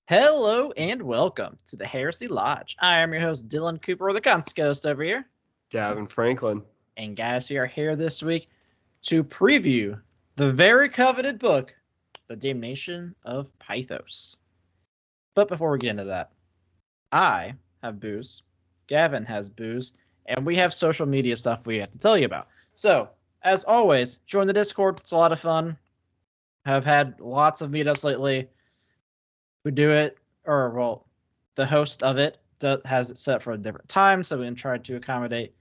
Hello and welcome to the Heresy Lodge. I am your host, Dylan Cooper, the Constant Ghost over here. Gavin Franklin. And guys, we are here this week to preview the very coveted book, The Damnation of Pythos. But before we get into that, I have booze, Gavin has booze, and we have social media stuff we have to tell you about. So, as always, join the Discord. It's a lot of fun. I've had lots of meetups lately. We do it, the host of it has it set for a different time, so we can try to accommodate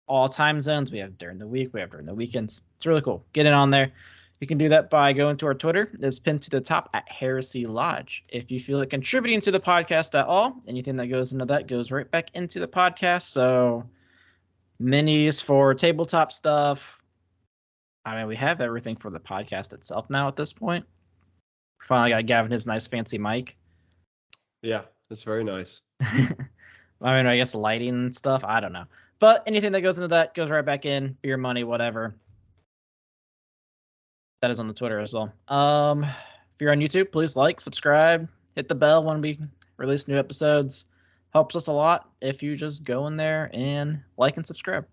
all time zones. We have during the week, we have during the weekends. It's really cool. Get in on there. You can do that by going to our Twitter. It's pinned to the top at Heresy Lodge. If you feel like contributing to the podcast at all, anything that goes into that goes right back into the podcast. So minis for tabletop stuff. I mean, we have everything for the podcast itself now at this point. Finally got Gavin his nice fancy mic. Yeah, it's very nice. I mean, I guess lighting and stuff. I don't know. But anything that goes into that goes right back in. Beer money, whatever. That is on the Twitter as well. If you're on YouTube, please like, subscribe, hit the bell when we release new episodes. Helps us a lot if you just go in there and like and subscribe.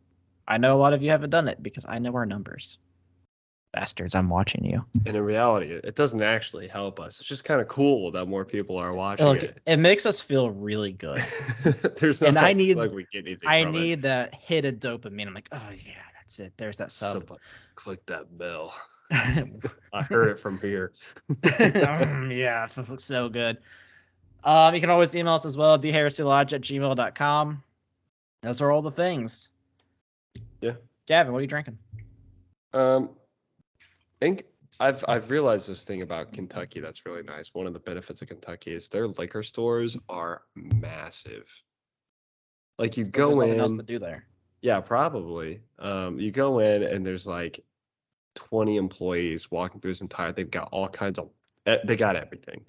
I know a lot of you haven't done it because I know our numbers. Bastards, I'm watching you. And in reality, it doesn't actually help us. It's just kind of cool that more people are watching it. It makes us feel really good. There's no I need like we get anything I from need it. that hit of dopamine. I'm like, oh yeah, that's it. There's that sub. Somebody click that bell. I heard it from here. Yeah, it looks so good. You can always email us as well at theheresylodge@gmail.com. Those are all the things. Yeah. Gavin, what are you drinking? I think I've realized this thing about Kentucky that's really nice. One of the benefits of Kentucky is their liquor stores are massive. Like you go There's something in, else to do there. yeah, probably. You go in and there's like 20 employees walking through this entire. They've got all kinds of. They got everything,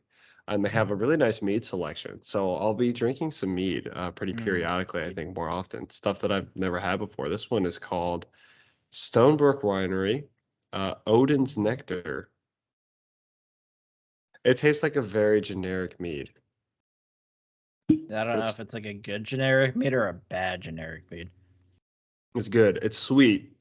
and they have a really nice mead selection. So I'll be drinking some mead pretty periodically. I think more often stuff that I've never had before. This one is called Stonebrook Winery. Odin's Nectar. It tastes like a very generic mead. I don't know if it's like a good generic mead or a bad generic mead. It's good. It's sweet.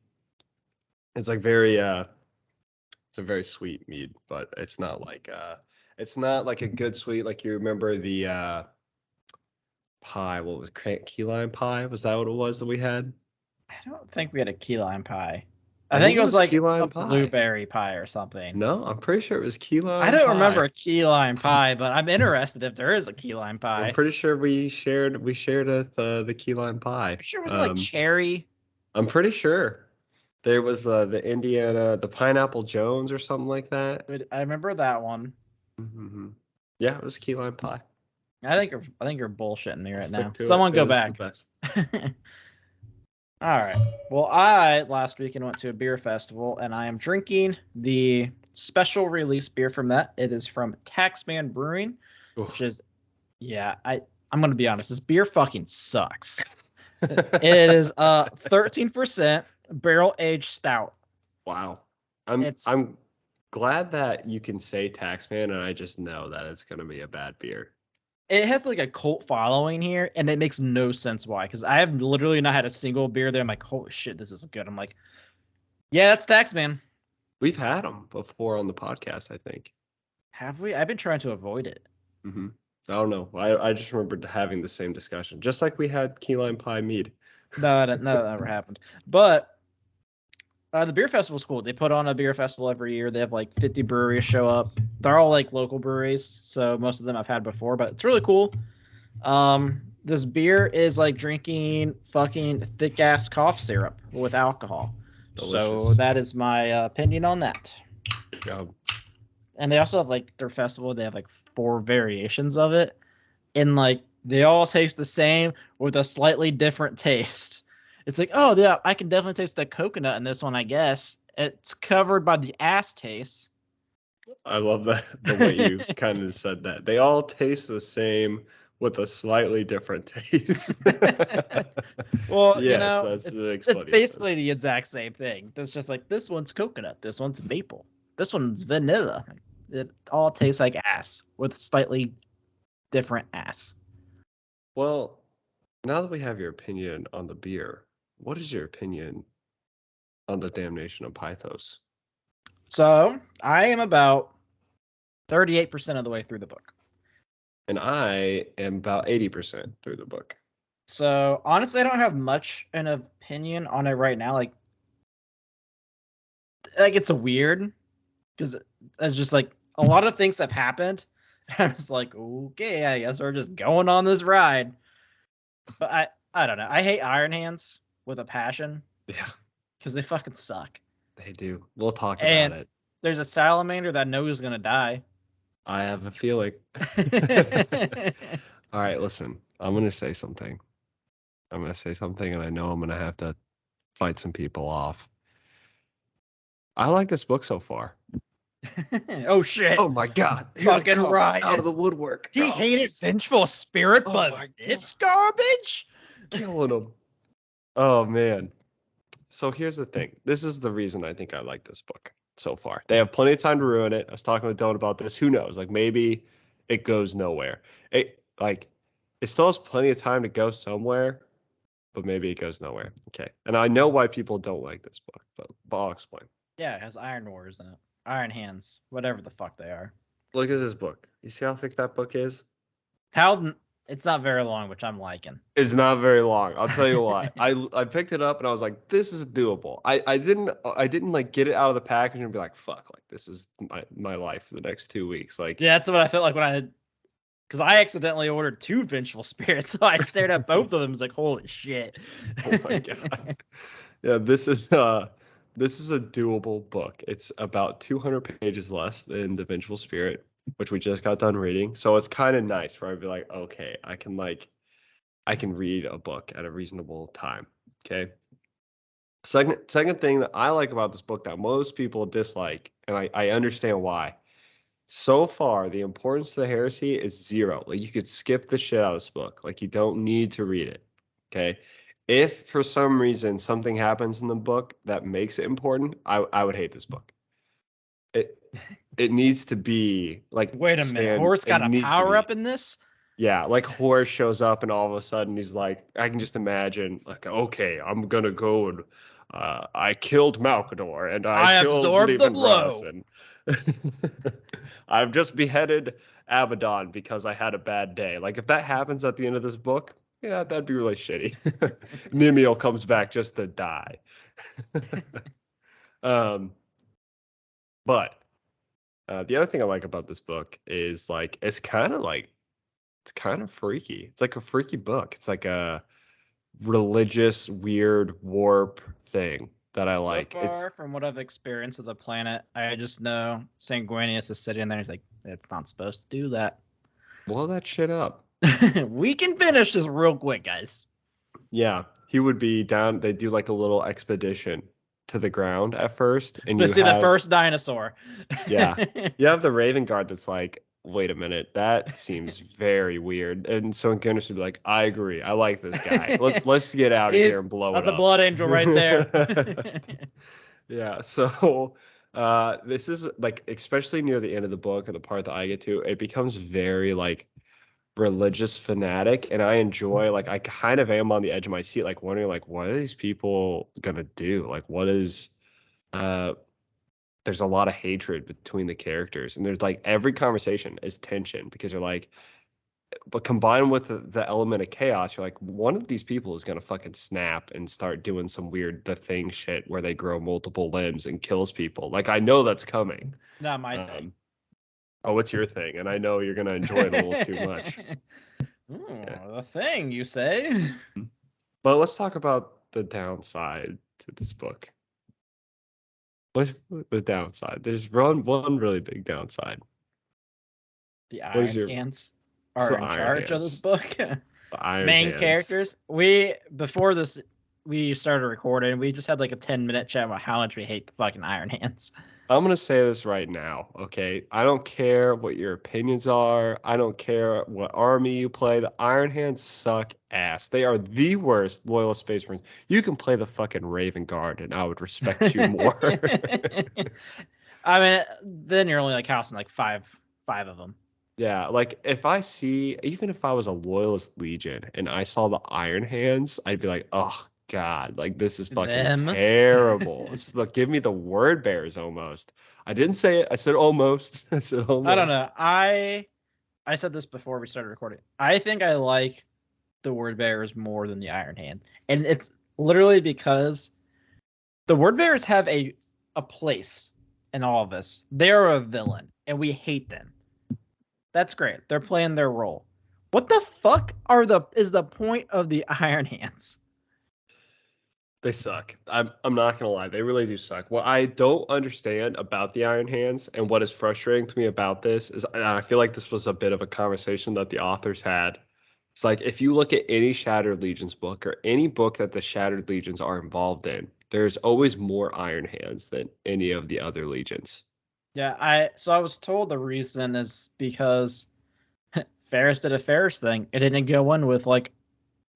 It's like very it's a very sweet mead, but it's not like a good sweet like you remember the pie. What was it? Key lime pie? Was that what it was that we had? I don't think we had a key lime pie. I think it was like a blueberry pie or something. No, I'm pretty sure it was key lime. I don't remember a key lime pie, but I'm interested if there is a key lime pie. I'm pretty sure we shared the key lime pie. I'm sure it was like cherry. I'm pretty sure there was the Indiana, the Pineapple Jones or something like that. I remember that one. Mm-hmm. Yeah, it was key lime pie. I think you're bullshitting me right now. Someone go back. All right. Well, I last weekend went to a beer festival, and I am drinking the special release beer from that. It is from Taxman Brewing, which is, I'm going to be honest. This beer fucking sucks. It is 13% barrel-aged stout. Wow. I'm glad that you can say Taxman, and I just know that it's going to be a bad beer. It has like a cult following here, and it makes no sense why. Because I have literally not had a single beer there. I'm like, holy shit, this is good. I'm like, yeah, that's Taxman. We've had them before on the podcast, I think. Have we? I've been trying to avoid it. Mm-hmm. I don't know. I just remembered having the same discussion, just like we had key lime pie mead. No, that never happened. But the beer festival's cool. They put on a beer festival every year. They have like 50 breweries show up. They're all like local breweries, so most of them I've had before, but it's really cool. This beer is like drinking fucking thick ass cough syrup with alcohol. Delicious. So that is my opinion on that. Good job. And they also have like their festival. They have like 4 variations of it, and like they all taste the same with a slightly different taste. It's like, oh yeah, I can definitely taste the coconut in this one. I guess it's covered by the ass taste. I love that the way you kind of said that. They all taste the same with a slightly different taste. Well, yes, it's basically the exact same thing. It's just like this one's coconut, this one's maple, this one's vanilla. It all tastes like ass with slightly different ass. Well, now that we have your opinion on the beer, what is your opinion on the Damnation of Pythos? So I am about 38% of the way through the book. And I am about 80% through the book. So honestly, I don't have much an opinion on it right now. Like it's a weird because it's just like a lot of things have happened. And I was like, okay, I guess we're just going on this ride. But I don't know. I hate Iron Hands with a passion. Yeah, because they fucking suck. they do. We'll talk And about it. there's a salamander that knows is gonna die. I have a feeling. All right, listen. I'm going to say something. And I know I'm going to have to fight some people off. I like this book so far. Oh shit! Oh my god! Fucking Ryan out of the woodwork. He hated Vengeful Spirit, Oh but my it's garbage. Killing him. Oh man. So here's the thing. This is the reason I think I like this book so far. They have plenty of time to ruin it. I was talking with Dylan about this. Who knows? Like maybe it goes nowhere. It still has plenty of time to go somewhere, but maybe it goes nowhere. Okay. And I know why people don't like this book, but I'll explain. Yeah, it has Iron Wars in it. Iron Hands, whatever the fuck they are. Look at this book. You see how thick that book is? It's not very long, which I'm liking. It's not very long. I'll tell you why. I picked it up and I was like, this is doable. I didn't like get it out of the package and be like, fuck, like this is my life for the next 2 weeks. Like Yeah, that's what I felt like when because I accidentally ordered 2 Vengeful Spirits, so I stared at both of them and was like, holy shit. Oh my god. Yeah, this is a doable book. It's about 200 pages less than The Vengeful Spirit, which we just got done reading. So it's kind of nice where I'd be like, okay, I can read a book at a reasonable time. Okay. Second thing that I like about this book that most people dislike, and I understand why. So far, the importance to the heresy is 0. Like you could skip the shit out of this book. Like you don't need to read it. Okay. If for some reason something happens in the book that makes it important, I would hate this book. It needs to be like Wait a minute, Horse got a power up in this? Yeah, like Horus shows up and all of a sudden he's like, I can just imagine, like, okay, I'm gonna go and I killed Malkador and I killed absorbed the Levan blow. Russ and I've just beheaded Abaddon because I had a bad day. Like, if that happens at the end of this book, yeah, that'd be really shitty. Mimiel comes back just to die. But the other thing I like about this book is it's kind of freaky. It's like a freaky book. It's like a religious, weird warp thing that I like. So far, from what I've experienced of the planet, I just know Sanguinius is sitting there and he's like, it's not supposed to do that. Blow that shit up. We can finish this real quick, guys. Yeah, he would be down. They do like a little expedition to the ground at first. And you see the first dinosaur. Yeah. You have the Raven Guard that's like, wait a minute, that seems very weird. And so Guinness would be like, I agree. I like this guy. Let's get out of here and blow it up. That's a blood angel right there. Yeah. So this is like, especially near the end of the book and the part that I get to, it becomes very like religious fanatic. And I enjoy, like, I kind of am on the edge of my seat, like wondering, like, what are these people gonna do? Like, what is there's a lot of hatred between the characters, and there's like every conversation is tension because you're like, but combined with the element of chaos, you're like, one of these people is gonna fucking snap and start doing some weird The Thing shit where they grow multiple limbs and kills people. Like, I know that's coming. Not my thing. Oh, what's your thing? And I know you're gonna enjoy it a little too much. Yeah. The Thing, you say? But let's talk about the downside to this book. What's the downside? There's one really big downside. The Iron Hands are in charge of this book. The Iron Main Hands. characters. Before this, we started recording. We just had like a 10-minute chat about how much we hate the fucking Iron Hands. I'm going to say this right now, okay? I don't care what your opinions are. I don't care what army you play. The Iron Hands suck ass. They are the worst loyalist Space Marines. You can play the fucking Raven Guard, and I would respect you more. I mean, then you're only like housing like five of them. Yeah, like even if I was a loyalist legion and I saw the Iron Hands, I'd be like, oh God, like this is fucking Them. terrible. It's like, give me the word bears almost. I didn't say it. I said almost. I said I don't almost. know. I said this before we started recording. I think I like the word bearers more than the Iron Hand, and it's literally because the word bearers have a place in all of this. They're a villain, and we hate them. That's great. They're playing their role. What the fuck is the point of the Iron Hands? They suck. I'm not gonna lie, they really do suck. What I don't understand about the Iron Hands and what is frustrating to me about this is, and I feel like this was a bit of a conversation that the authors had. It's like if you look at any Shattered Legions book or any book that the Shattered Legions are involved in, there's always more Iron Hands than any of the other legions. Yeah, I was told the reason is because Ferrus did a Ferrus thing. It didn't go in with like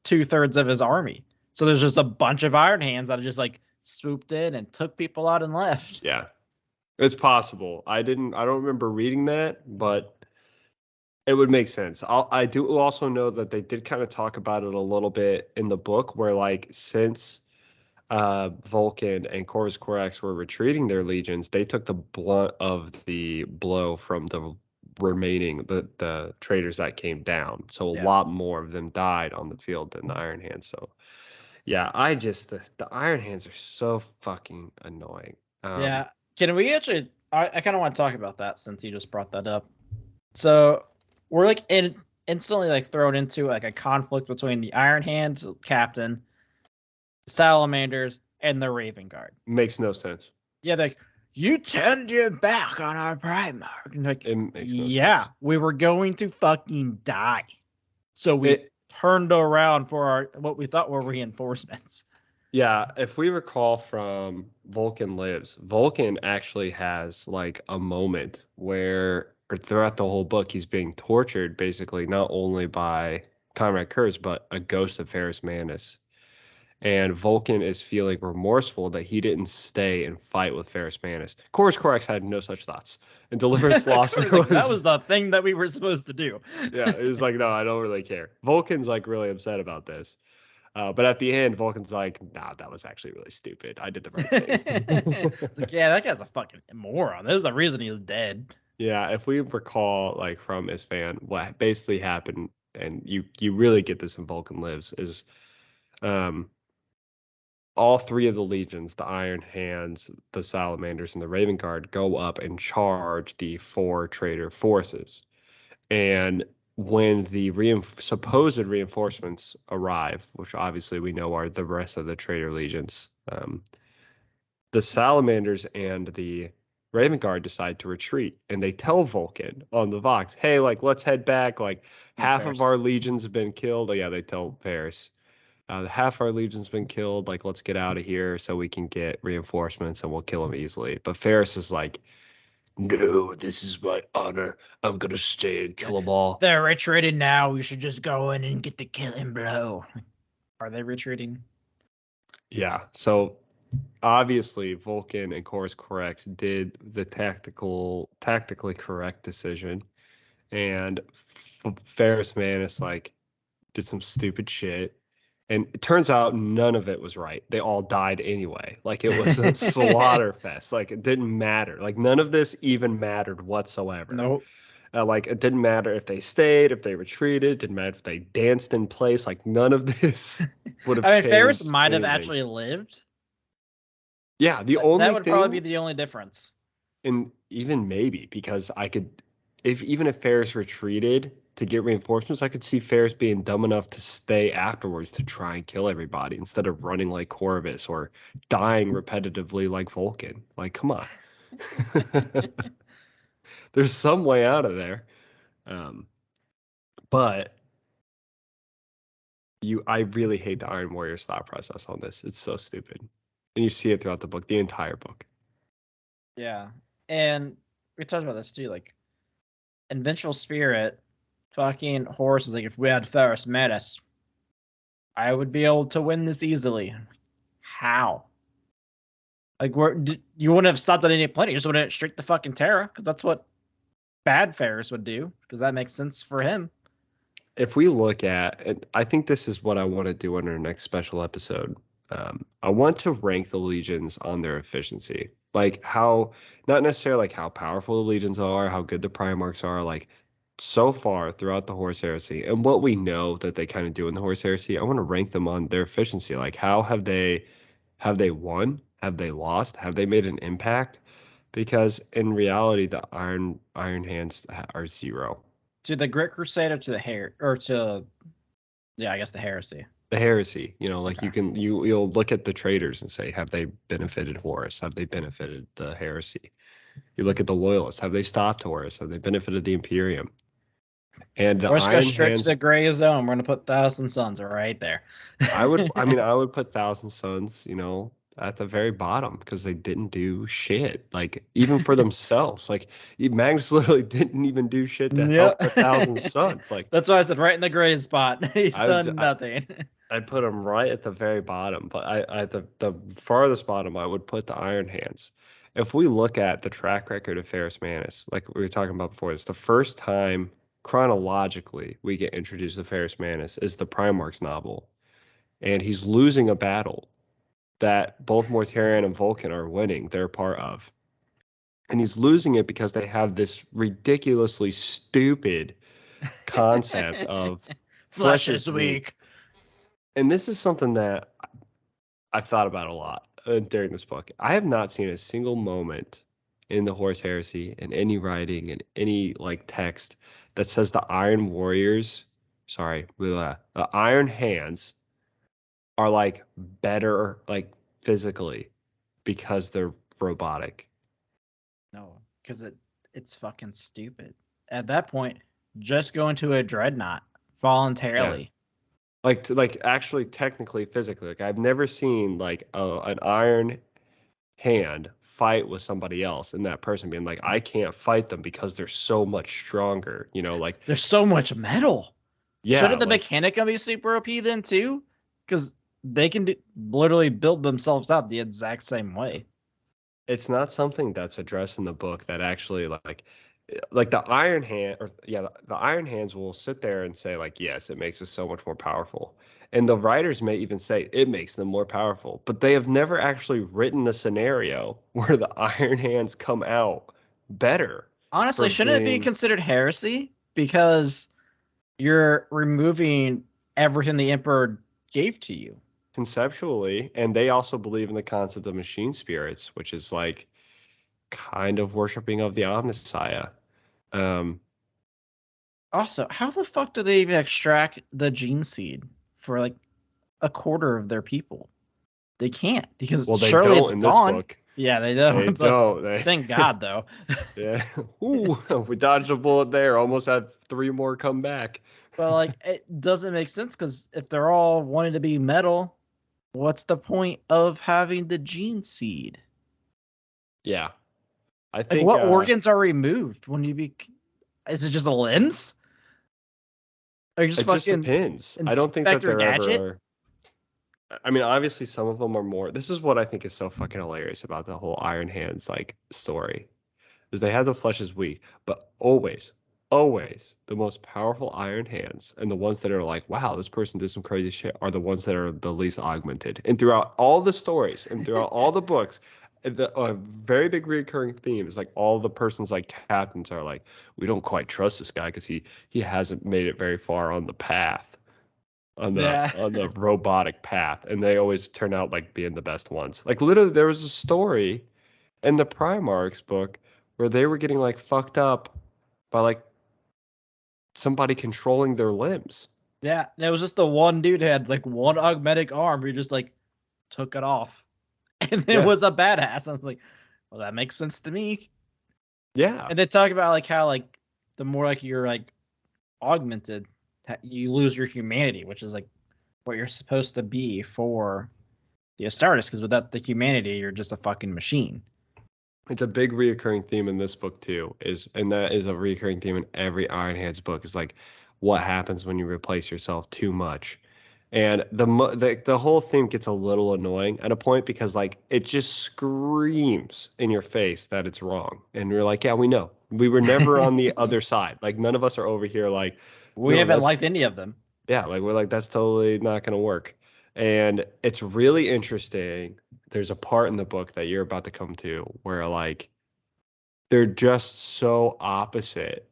2/3 of his army. So there's just a bunch of Iron Hands that just like swooped in and took people out and left. Yeah, it's possible. I don't remember reading that, but it would make sense. I do also know that they did kind of talk about it a little bit in the book, where like since Vulcan and Corvus Corax were retreating their legions, they took the blunt of the blow from the remaining the traitors that came down. So a Yeah. lot more of them died on the field than the Iron Hands. So yeah, the Iron Hands are so fucking annoying. Yeah. Can we actually I kind of want to talk about that since you just brought that up. So we're like instantly like thrown into like a conflict between the Iron Hands captain, salamanders, and the Raven Guard. Makes no sense. Yeah, like you turned your back on our Primarch. And like, It makes no yeah, sense. we were going to fucking die. So we It turned around for our what we thought were reinforcements. Yeah, if we recall from Vulcan Lives, Vulcan actually has like a moment where, or throughout the whole book, he's being tortured basically not only by Conrad Kurz, but a ghost of Ferrus Manus. And Vulcan is feeling remorseful that he didn't stay and fight with Ferrus Manus. Corvus Corax had no such thoughts. And Deliverance Lost Like, that was the thing that we were supposed to do. yeah, it was like, no, I don't really care. Vulcan's like really upset about this. But at the end, Vulcan's like, nah, that was actually really stupid. I did the right thing. Like, yeah, that guy's a fucking moron. This is the reason he was dead. Yeah, if we recall, like from Isfan, what basically happened, and you really get this in Vulcan Lives, is um, all three of the legions, the Iron Hands, the Salamanders, and the Raven Guard, go up and charge the four traitor forces. And when the supposed reinforcements arrive, which obviously we know are the rest of the traitor legions, the Salamanders and the Raven Guard decide to retreat, and they tell Vulcan on the Vox, "Hey, like let's head back. Like half of our legions have been killed." Oh yeah, they tell Paris, half our legion's been killed. Like let's get out of here so we can get reinforcements, and we'll kill them easily. But Ferris is like, "No, this is my honor. I'm gonna stay and kill them all." They're retreating now. We should just go in and get the killing blow. Are they retreating? Yeah. So obviously Vulcan and Chorus Correx did the tactically correct decision, and Ferrus Manus like did some stupid shit. And it turns out none of it was right. They all died anyway. Like it was a slaughter fest. Like it didn't matter. Like none of this even mattered whatsoever. Nope. Like it didn't matter if they stayed, if they retreated, didn't matter if they danced in place. Like none of this would have I mean, changed Ferris might have anything. actually lived. Yeah, the only That would thing, probably be the only difference. and even maybe because I could, even if Ferris retreated to get reinforcements, I could see Ferris being dumb enough to stay afterwards to try and kill everybody instead of running like Corvus or dying repetitively like Vulcan. Like, come on. There's some way out of there. But I really hate the Iron Warrior's thought process on this. It's so stupid. And you see it throughout the book, the entire book. Yeah. And we talked about this too. Like, in Vengeful Spirit, fucking Horus is like, if we had Ferrus Manus, I would be able to win this easily. How? Like, you wouldn't have stopped at any point. You just wouldn't have streaked the fucking Terra, because that's what bad Ferrus would do, because that makes sense for him. If we look at, and I think this is what I want to do on our next special episode. I want to rank the legions on their efficiency, like how, not necessarily like how powerful the legions are, how good the Primarchs are, like so far throughout the Horse Heresy, and what we know that they kind of do in the Horse Heresy. I want to rank them on their efficiency, like how have they won, have they lost, have they made an impact? Because in reality, the Iron Hands are zero. To the Grit Crusade or to the hair or to I guess the heresy. The heresy, like Okay. you'll look at the traders and say, have they benefited Horus? Have they benefited the heresy? You look at the loyalists, have they stopped Horus? Have they benefited the Imperium? And the Or let's go Iron straight to Hands, the gray zone. We're gonna put Thousand Suns right there. I would put Thousand Suns, at the very bottom because they didn't do shit. Like even for themselves, like Magnus literally didn't even do shit to help the Thousand Suns. Like that's why I said right in the gray spot. He's done nothing. I put him right at the very bottom, but at the farthest bottom, I would put the Iron Hands. If we look at the track record of Ferrus Manus, like we were talking about before, it's the first time chronologically we get introduced to Ferrus Manus is the Primarch's novel, and he's losing a battle that both Mortarion and Vulcan are winning their part of, and he's losing it because they have this ridiculously stupid concept of flesh is weak. And this is something that I've thought about a lot during this book. I have not seen a single moment in the Horse Heresy, in any writing, in any like text that says the Iron Warriors, the Iron Hands are like better, like physically, because they're robotic. No, because it's fucking stupid. At that point, just go into a dreadnought voluntarily. Like actually technically physically, like I've never seen like an Iron Hand fight with somebody else and that person being like, I can't fight them because they're so much stronger, like there's so much metal. Yeah, shouldn't the like, Mechanica be super OP then too? Because they can literally build themselves out the exact same way. it's not something that's addressed in the book that actually like the Iron Hand, or the Iron Hands will sit there and say like, yes, it makes us so much more powerful, and the writers may even say it makes them more powerful, but they have never actually written a scenario where the Iron Hands come out better. Honestly, shouldn't it be considered heresy? Because you're removing everything the Emperor gave to you. Conceptually, and they also believe in the concept of machine spirits, which is like kind of worshiping of the Omnissiah. Also, how the fuck do they even extract the gene seed for like a quarter of their people? They can't, because they surely don't it's in gone. this book. Yeah, they don't. They don't. Thank God, though. Yeah. Ooh, we dodged a bullet there. Almost had 3 more come back. But like, it doesn't make sense, because if they're all wanting to be metal, what's the point of having the gene seed? Yeah. I Like, think what organs are removed when you be? Is it just a limbs? Or just it just depends. I don't think that Inspector they're Gadget? ever. I mean, obviously, some of them are more. This is what I think is so fucking hilarious about the whole Iron Hands like story, is they have the flesh is weak, but always the most powerful Iron Hands and the ones that are like, wow, this person did some crazy shit, are the ones that are the least augmented. And throughout all the stories and throughout all the books, the very big recurring theme is like all the person's like captains are like, we don't quite trust this guy because he hasn't made it very far on the path, on the robotic path, and they always turn out like being the best ones. Like literally, there was a story in the Primarch's book where they were getting like fucked up by like somebody controlling their limbs. Yeah, and it was just the one dude who had like one augmented arm who just like took it off, and it was a badass. I was like, well, that makes sense to me. Yeah. And they talk about like how like the more like you're like augmented, you lose your humanity, which is like what you're supposed to be for the Astartes, because without the humanity, you're just a fucking machine. It's a big reoccurring theme in this book too, and that is a reoccurring theme in every Iron Hands book, is like what happens when you replace yourself too much. And the whole theme gets a little annoying at a point because like it just screams in your face that it's wrong. And you're like, yeah, we know. We were never on the other side. Like none of us are over here like, We no, haven't that's liked any of them. yeah, like we're like that's totally not going to work. And it's really interesting. There's a part in the book that you're about to come to where like they're just so opposite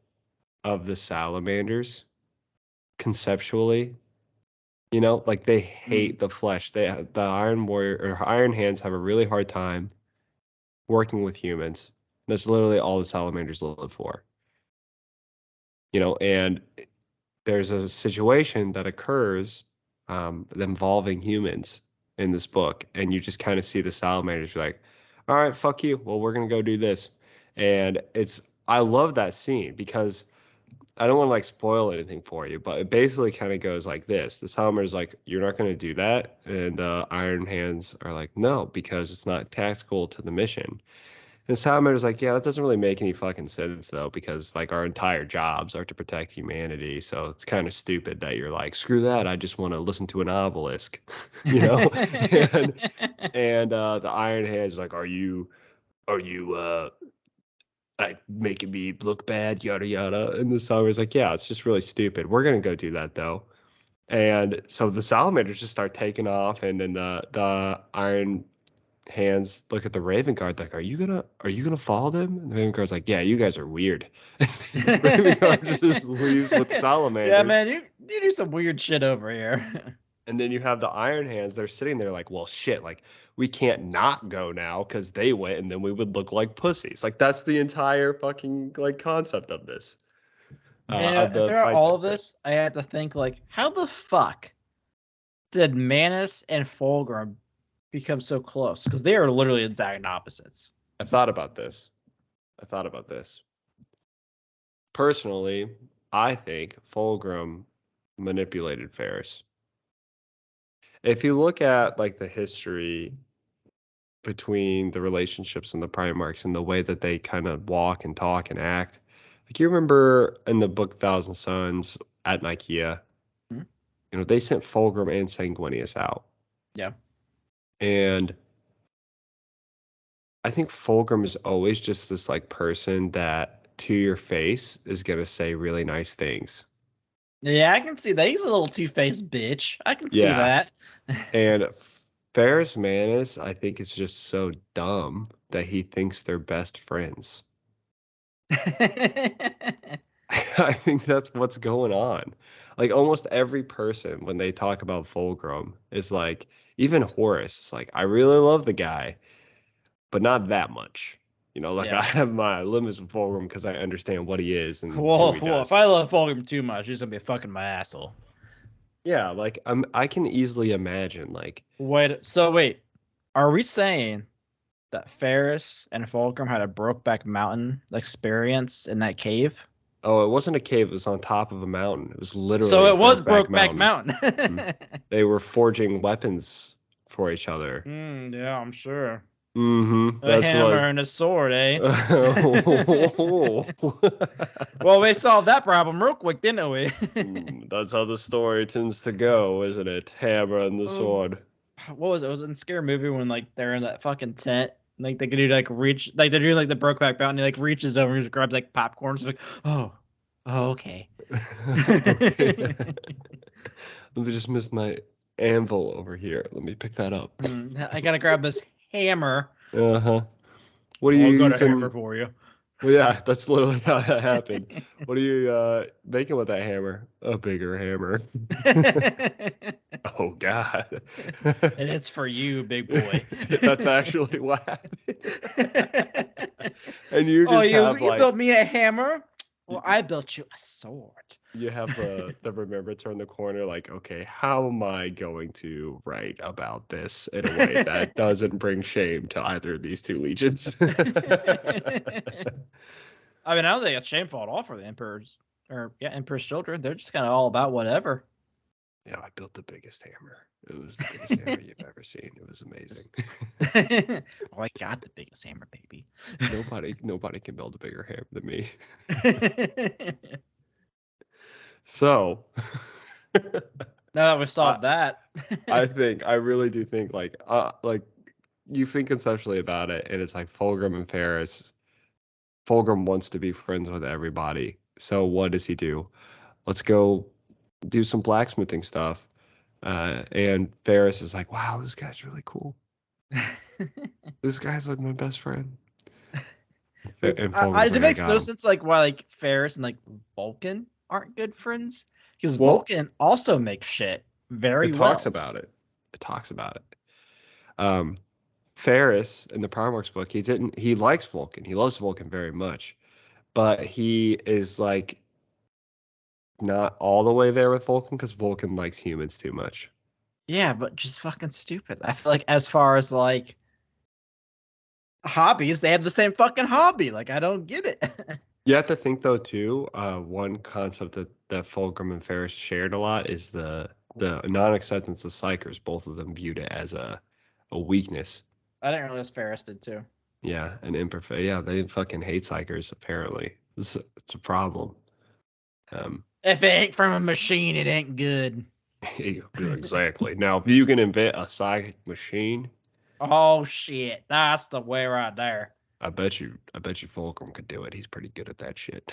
of the salamanders conceptually. You know, like they hate the flesh. The Iron Warrior or Iron Hands have a really hard time working with humans. That's literally all the salamanders live for. You know, and there's a situation that occurs involving humans in this book, and you just kind of see the salamanders like, all right, fuck you. Well, we're gonna go do this. And I love that scene because I don't want to like spoil anything for you, but it basically kind of goes like this. The Salamander's like, you're not going to do that. And the Iron Hands are like, no, because it's not tactical to the mission. And Salamander's like, yeah, that doesn't really make any fucking sense though, because like our entire jobs are to protect humanity. So it's kind of stupid that you're like, screw that. I just want to listen to an obelisk, you know? and the Iron Hands like, are you like making me look bad, yada yada. And the Salamander's like, yeah, it's just really stupid. We're gonna go do that though. And so the salamanders just start taking off, and then the Iron Hands look at the Raven Guard like, are you gonna follow them? And the Raven Guard's like, yeah, you guys are weird. The Raven Guard just leaves with the Yeah, salamanders. man, you do some weird shit over here. And then you have the Iron Hands, they're sitting there like, well, shit, like, we can't not go now because they went and then we would look like pussies. Like, that's the entire fucking, like, concept of this. Of the Throughout fight all of back there. this, I had to think like, how the fuck did Manus and Fulgrim become so close? Because they are literally exact opposites. I thought about this. Personally, I think Fulgrim manipulated Ferrus. If you look at, like, the history between the relationships and the Primarchs and the way that they kind of walk and talk and act. Like you remember in the book Thousand Sons at Nikea, Hmm? you know, they sent Fulgrim and Sanguinius out. Yeah. And I think Fulgrim is always just this like person that to your face is gonna say really nice things. Yeah, I can see that. He's a little two-faced bitch. I can see Yeah. that. And Ferrus Manus, I think, is just so dumb that he thinks they're best friends. I think that's what's going on. Like almost every person when they talk about Fulgrim is like, even Horace is like, I really love the guy, but not that much. You know, like I Yeah. have my limits with Fulgrim because I understand what he is and who Well, he if does. I love Fulgrim too much, he's gonna be fucking my asshole. Yeah, like I can easily imagine like, Wait, are we saying that Ferris and Fulcrum had a Brokeback Mountain experience in that cave? oh, it wasn't a cave, it was on top of a mountain. It was So literally a it was Brokeback Brokeback Mountain. Mountain. They were forging weapons for each other. Yeah, I'm sure. Mm-hmm. A That's hammer what. and a sword, eh? Oh. Well, we solved that problem real quick, didn't we? That's how the story tends to go, isn't it? Hammer and the Oh, sword. what was it? It was in Scary Movie when like they're in that fucking tent. Like they could do like reach, like they're doing like the Brokeback Mountain. He like reaches over and just grabs like popcorn. So like, oh, okay. Okay. Let me just miss my anvil over here. Let me pick that up. I gotta grab this hammer. Uh-huh. What are you Oh, I got a hammer using? for you. Well, yeah, that's literally how that happened. What are you making with that hammer? A bigger hammer. Oh God. And it's for you, big boy. That's actually what happened. And you Oh, just you have you like built me a hammer? Well, I built you a sword. you have the remember turn the corner like, okay, how am I going to write about this in a way that doesn't bring shame to either of these two legions? I mean, I don't think it's shameful at all for the Emperor's, or yeah, Emperor's children. They're just kind of all about whatever. Yeah, I built the biggest hammer. It was the biggest hammer you've ever seen. It was amazing. Oh, I got the biggest hammer, baby. Nobody can build a bigger hammer than me. So Now that we've solved that. I really do think like you think conceptually about it, and it's like Fulgrim and Ferrus. Fulgrim wants to be friends with everybody. So what does he do? Let's go do some blacksmithing stuff. And Ferrus is like, wow, this guy's really cool. This guy's like my best friend. And Fulgrim's It like, I makes got no him. sense like why like Ferrus and like Vulcan aren't good friends. Because Well, Vulcan also makes shit very it talks well. about it. It talks about it. Um, Ferrus in the Primarch's book, he likes Vulcan. He loves Vulcan very much. But he is like not all the way there with Vulcan because Vulcan likes humans too much. Yeah, but just fucking stupid. I feel like as far as like hobbies, they have the same fucking hobby. Like I don't get it. You have to think though too. One concept that Fulcrum and Ferris shared a lot is the non-acceptance of psychers. Both of them viewed it as a weakness. I didn't realize Ferris did too. Yeah, an imperfect. Yeah, they fucking hate psychers. Apparently, it's a problem. If it ain't from a machine, it ain't good. Exactly. Now, if you can invent a psychic machine, Oh shit, that's the way right there. I bet you Fulcrum could do it. He's pretty good at that shit.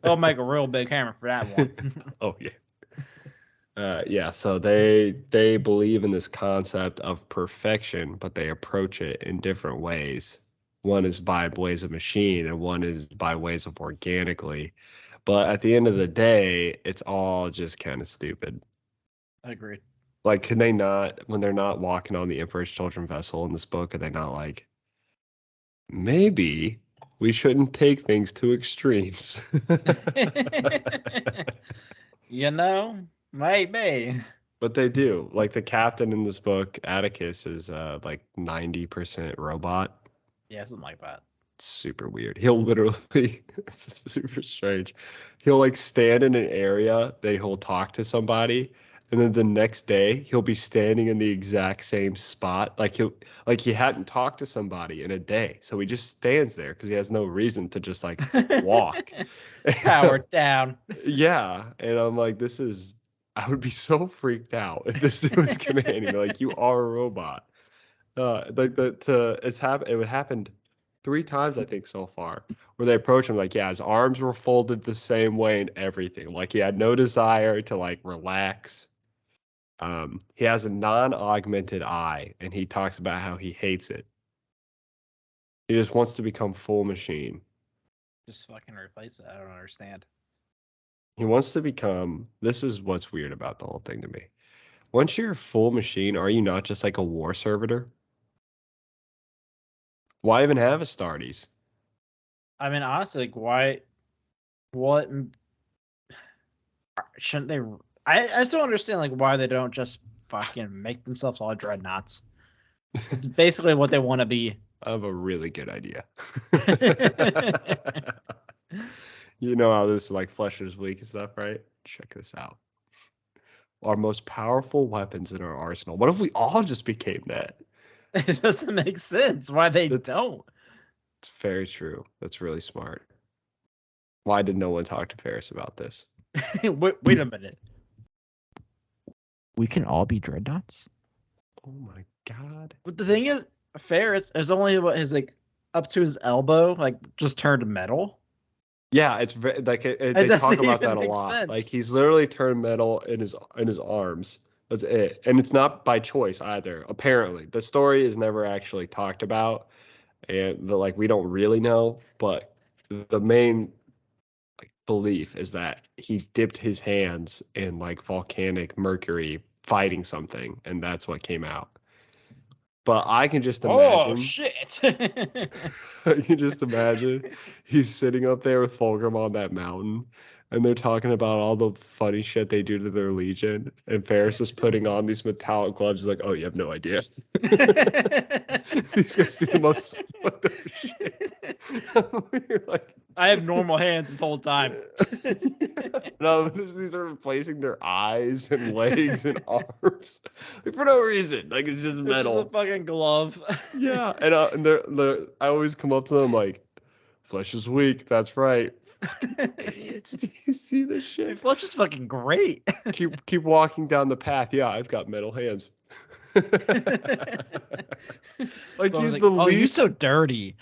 They'll make a real big hammer for that one. Oh yeah. Yeah, so they believe in this concept of perfection, but they approach it in different ways. One is by ways of machine, and one is by ways of organically. But at the end of the day, it's all just kind of stupid. Agreed. Like, can they not, when they're not walking on the Emperor's Children vessel in this book, are they not like, maybe we shouldn't take things to extremes? You know, maybe. But they do. Like the captain in this book, Atticus, is like 90% robot. Yeah, something like that. Super weird. He'll literally, it's super strange. He'll like stand in an area that he'll talk to somebody, and then the next day he'll be standing in the exact same spot. Like he hadn't talked to somebody in a day. So he just stands there because he has no reason to just like walk. Powered down. Yeah. And I'm like, I would be so freaked out if this was commanding me. Like, you are a robot. Like that. It would happen 3 times, I think, so far, where they approach him like, yeah, his arms were folded the same way and everything. Like he had no desire to like relax. He has a non-augmented eye, and he talks about how he hates it. He just wants to become full machine. Just fucking replace it. I don't understand. He wants to become. This is what's weird about the whole thing to me. Once you're a full machine, are you not just like a war servitor? Why even have Astartes? I mean, honestly, like, why? What shouldn't they? I still understand like why they don't just fucking make themselves all dreadnoughts. It's basically what they want to be. I have a really good idea. You know how this like flesh is weak and stuff, right? Check this out. Our most powerful weapons in our arsenal. What if we all just became that? It doesn't make sense why they don't. It's very true. That's really smart. Why did no one talk to Ferris about this? Wait a minute. We can all be dreadnoughts. Oh my god. But the thing is, Ferris is only what his like up to his elbow, like just turned metal. Yeah, it's like they doesn't talk about even that a make lot. sense. Like he's literally turned metal in his arms. That's it, and it's not by choice either. Apparently, the story is never actually talked about, and like we don't really know. But the main like belief is that he dipped his hands in like volcanic mercury fighting something, and that's what came out. But I can just Oh imagine. shit! I can just imagine he's sitting up there with Fulgrim on that mountain, and they're talking about all the funny shit they do to their legion. And Ferris is putting on these metallic gloves. He's like, "Oh, you have no idea. These guys do the most fucked up shit." Like, I have normal hands this whole time. no, these are replacing their eyes and legs and arms like, for no reason. Like it's just metal. It's just a fucking glove. Yeah, and I always come up to them like, flesh is weak. That's right. Idiots, do you see this shit? Fletch is fucking great. keep walking down the path. Yeah, I've got metal hands. Like he's the oh, you're least. so dirty.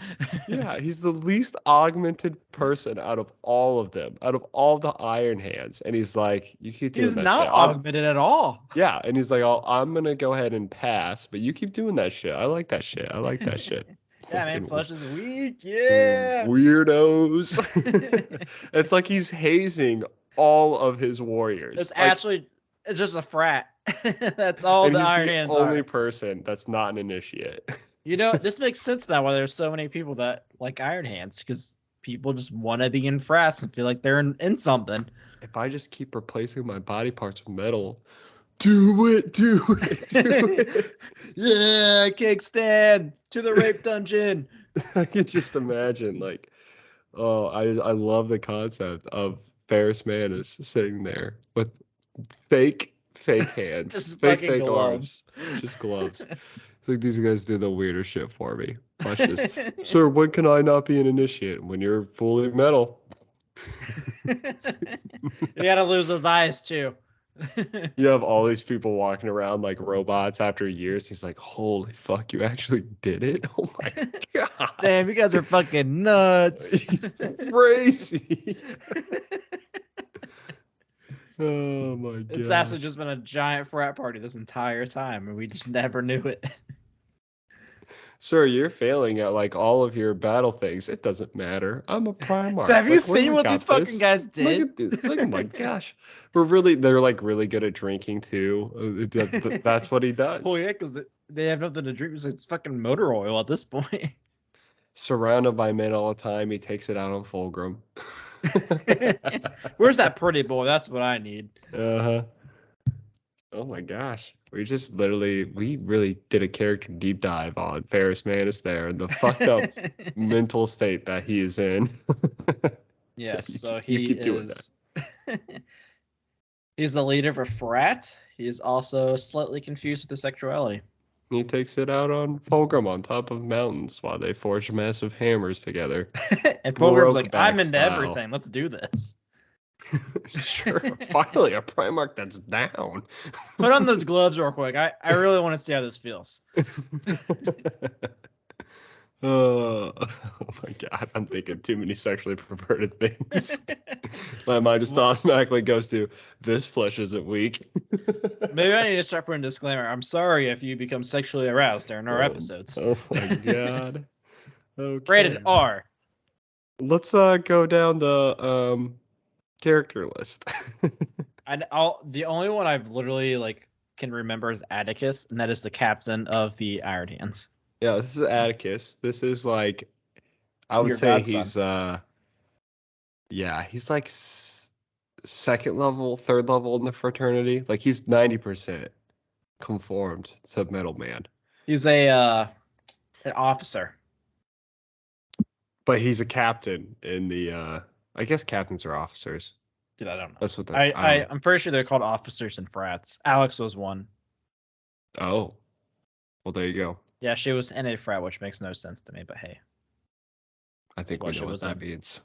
Yeah, he's the least augmented person out of all of them, out of all the Iron Hands, and he's like, you keep doing He's that not shit. augmented at all. Yeah, and he's like, I'm gonna go ahead and pass, but you keep doing that shit. I like that shit. I like that shit. Yeah, man, Fletch is weak. Yeah. Weirdos. It's like he's hazing all of his warriors. It's like, actually it's just a frat. That's all and the he's Iron the Hands only are. person that's not an initiate. You know, this makes sense now why there's so many people that like Iron Hands, because people just want to be in frats and feel like they're in something. If I just keep replacing my body parts with metal, do it. Yeah, kickstand to the rape dungeon. I can just imagine, like, oh, I love the concept of Ferrus Manus sitting there with fake hands, Just fake fucking gloves. arms, just gloves. It's like these guys do the weirder shit for me. Watch this, sir. When can I not be an initiate? When you're fully metal. You gotta lose those eyes too. You have all these people walking around like robots after years. He's like, holy fuck, you actually did it? Oh my god. Damn, you guys are fucking nuts. Crazy. Oh my god. It's actually just been a giant frat party this entire time, and we just never knew it. Sir, you're failing at like all of your battle things. It doesn't matter. I'm a Primarch. Have you Like, seen what these fucking guys Look did? at this. Like, oh my gosh. They're like really good at drinking too. That's what he does. Well, yeah, because they have nothing to drink. It's fucking motor oil at this point. Surrounded by men all the time, he takes it out on Fulgrim. Where's that pretty boy? That's what I need. Uh-huh. Oh my gosh. We really did a character deep dive on Ferrus Manus there and the fucked up mental state that he is in. Yes, so you keep doing that. He's the leader of a frat. He is also slightly confused with his sexuality. He takes it out on Fulgrim on top of mountains while they forge massive hammers together. And Fulgrim's like, Brokeback I'm into style. everything. Let's do this. Sure. Finally, a Primarch that's down. Put on those gloves real quick. I really want to see how this feels. Oh my god, I'm thinking too many sexually perverted things. My mind just automatically goes to, this flesh isn't weak. Maybe I need to start putting a disclaimer. I'm sorry if you become sexually aroused during our episodes. Oh my god. Okay. Rated R. Let's go down the character list. The only one I've literally can remember is Atticus, and that is the captain of the Iron Hands. Yeah, this is Atticus. This is like, I would Your say godson. he's like second level, third level in the fraternity. Like he's 90% conformed to Metal Man. He's an officer. But he's a captain in the I guess captains are officers. Dude, I don't know. That's what I'm pretty sure they're called officers in frats. Alex was one. Oh. Well, there you go. Yeah, she was in a frat, which makes no sense to me, but hey. I think we know what that means.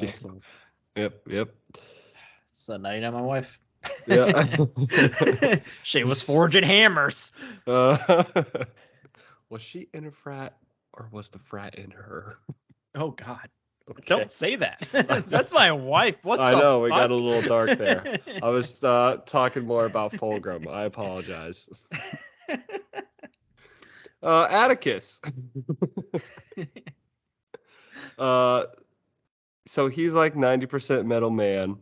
Awesome. Yep. So now you know my wife. Yeah. She was forging hammers. Was she in a frat or was the frat in her? Oh God. Okay. Don't say that. That's my wife. What I the know, we fuck? got a little dark there. I was talking more about Fulgrim. I apologize. Atticus. So he's like 90% Metal Man.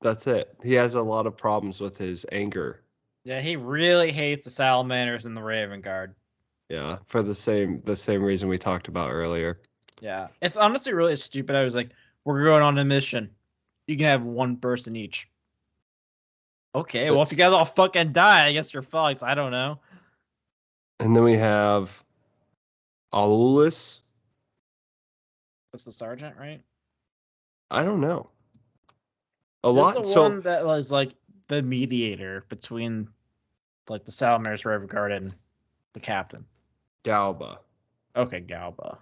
That's it. He has a lot of problems with his anger. Yeah, he really hates the salamanders and the Raven Guard. Yeah, for the same reason we talked about earlier. Yeah, it's honestly really stupid. I was like, we're going on a mission. You can have one person each. Okay, well, if you guys all fucking die, I guess you're fucked. I don't know. And then we have Aulus. That's the sergeant, right? I don't know. The one that was like the mediator between like the Salamanders, Raven Guard, and the captain. Galba. Okay, Galba.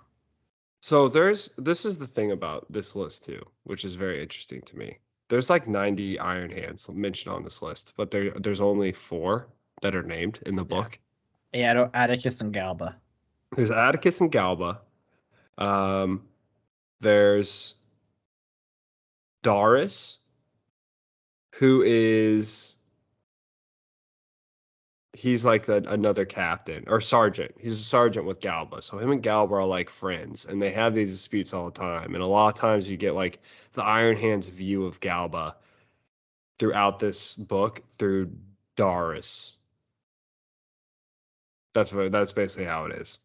So this is the thing about this list too, which is very interesting to me. There's like 90 Iron Hands mentioned on this list, but there's only 4 that are named in the book. Yeah, Atticus and Galba. There's Atticus and Galba. There's Doris, who is he's like another captain or sergeant. He's a sergeant with Galba. So him and Galba are like friends, and they have these disputes all the time. And a lot of times you get like the Iron Hand's view of Galba throughout this book through Doris. That's basically how it is.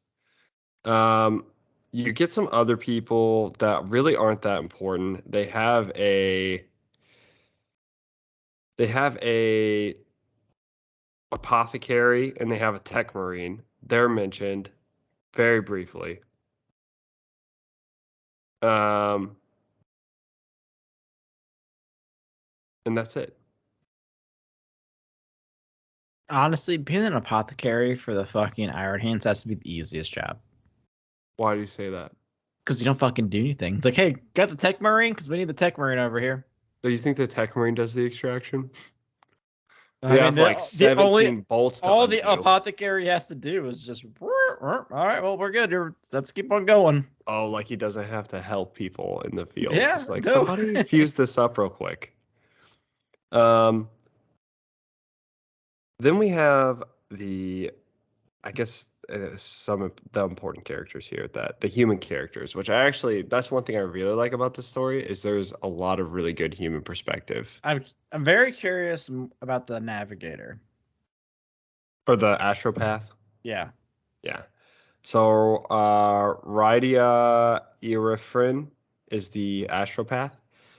You get some other people that really aren't that important. They have a apothecary and they have a tech marine. They're mentioned very briefly. And that's it. Honestly, being an apothecary for the fucking Iron Hands has to be the easiest job. Why do you say that? Because you don't fucking do anything. It's like, hey, got the tech marine? Because we need the tech marine over here. Do you think the tech marine does the extraction? I They mean, have like 17 bolts to all the undo. apothecary has to do is just, all right, well, we're good. Let's keep on going. Oh, like he doesn't have to help people in the field. Yeah, It's like no. somebody fuse this up real quick. Then we have I guess some of the important characters here, that the human characters, which that's one thing I really like about the story is there's a lot of really good human perspective. I'm very curious about the navigator. Or the astropath. Yeah. Yeah. So Rydia Irifrin is the astropath.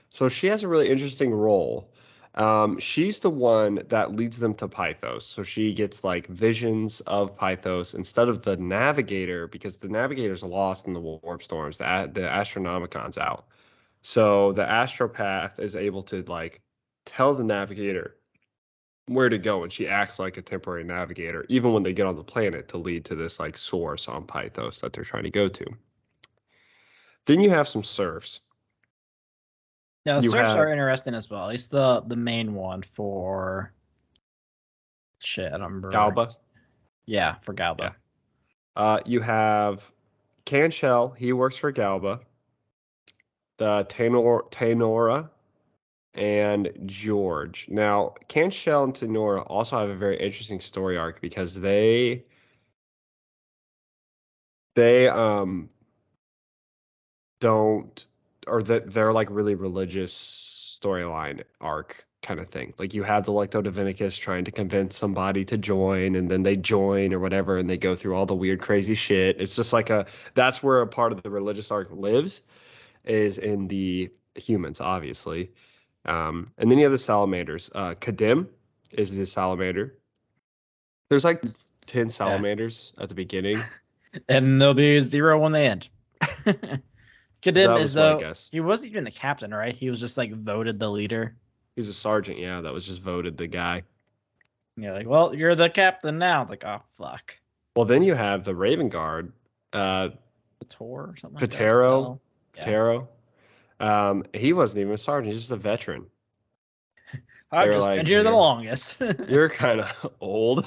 So she has a really interesting role. She's the one that leads them to Pythos. So she gets like visions of Pythos instead of the navigator, because the navigator's lost in the warp storms. The Astronomicon's out. So the astropath is able to like tell the navigator where to go, and she acts like a temporary navigator even when they get on the planet to lead to this like source on Pythos that they're trying to go to. Then you have some serfs. Now, You serfs have are interesting as well. At least the main one for shit. I don't remember. Galba. Yeah, for Galba. You have Canshell. He works for Galba. The Tenora and George. Now, Canshell and Tenora also have a very interesting story arc because they don't, or that they're like really religious storyline arc kind of thing. Like you have the Lecto Divinicus trying to convince somebody to join, and then they join or whatever, and they go through all the weird, crazy shit. It's just like that's where a part of the religious arc lives, is in the humans, obviously. And then you have the salamanders. Kadim is the salamander. There's like 10 salamanders at the beginning. And there'll be 0 when they end. Kadim is though guess. He wasn't even the captain, right? He was just like voted the leader. He's a sergeant, yeah, that was just voted the guy. Yeah, like, well, you're the captain now. It's like, oh fuck. Well, then you have the Raven Guard, Pator or something like Patero. that. Patero. He wasn't even a sergeant, he's just a veteran. I've just been here the longest. You're kind of old.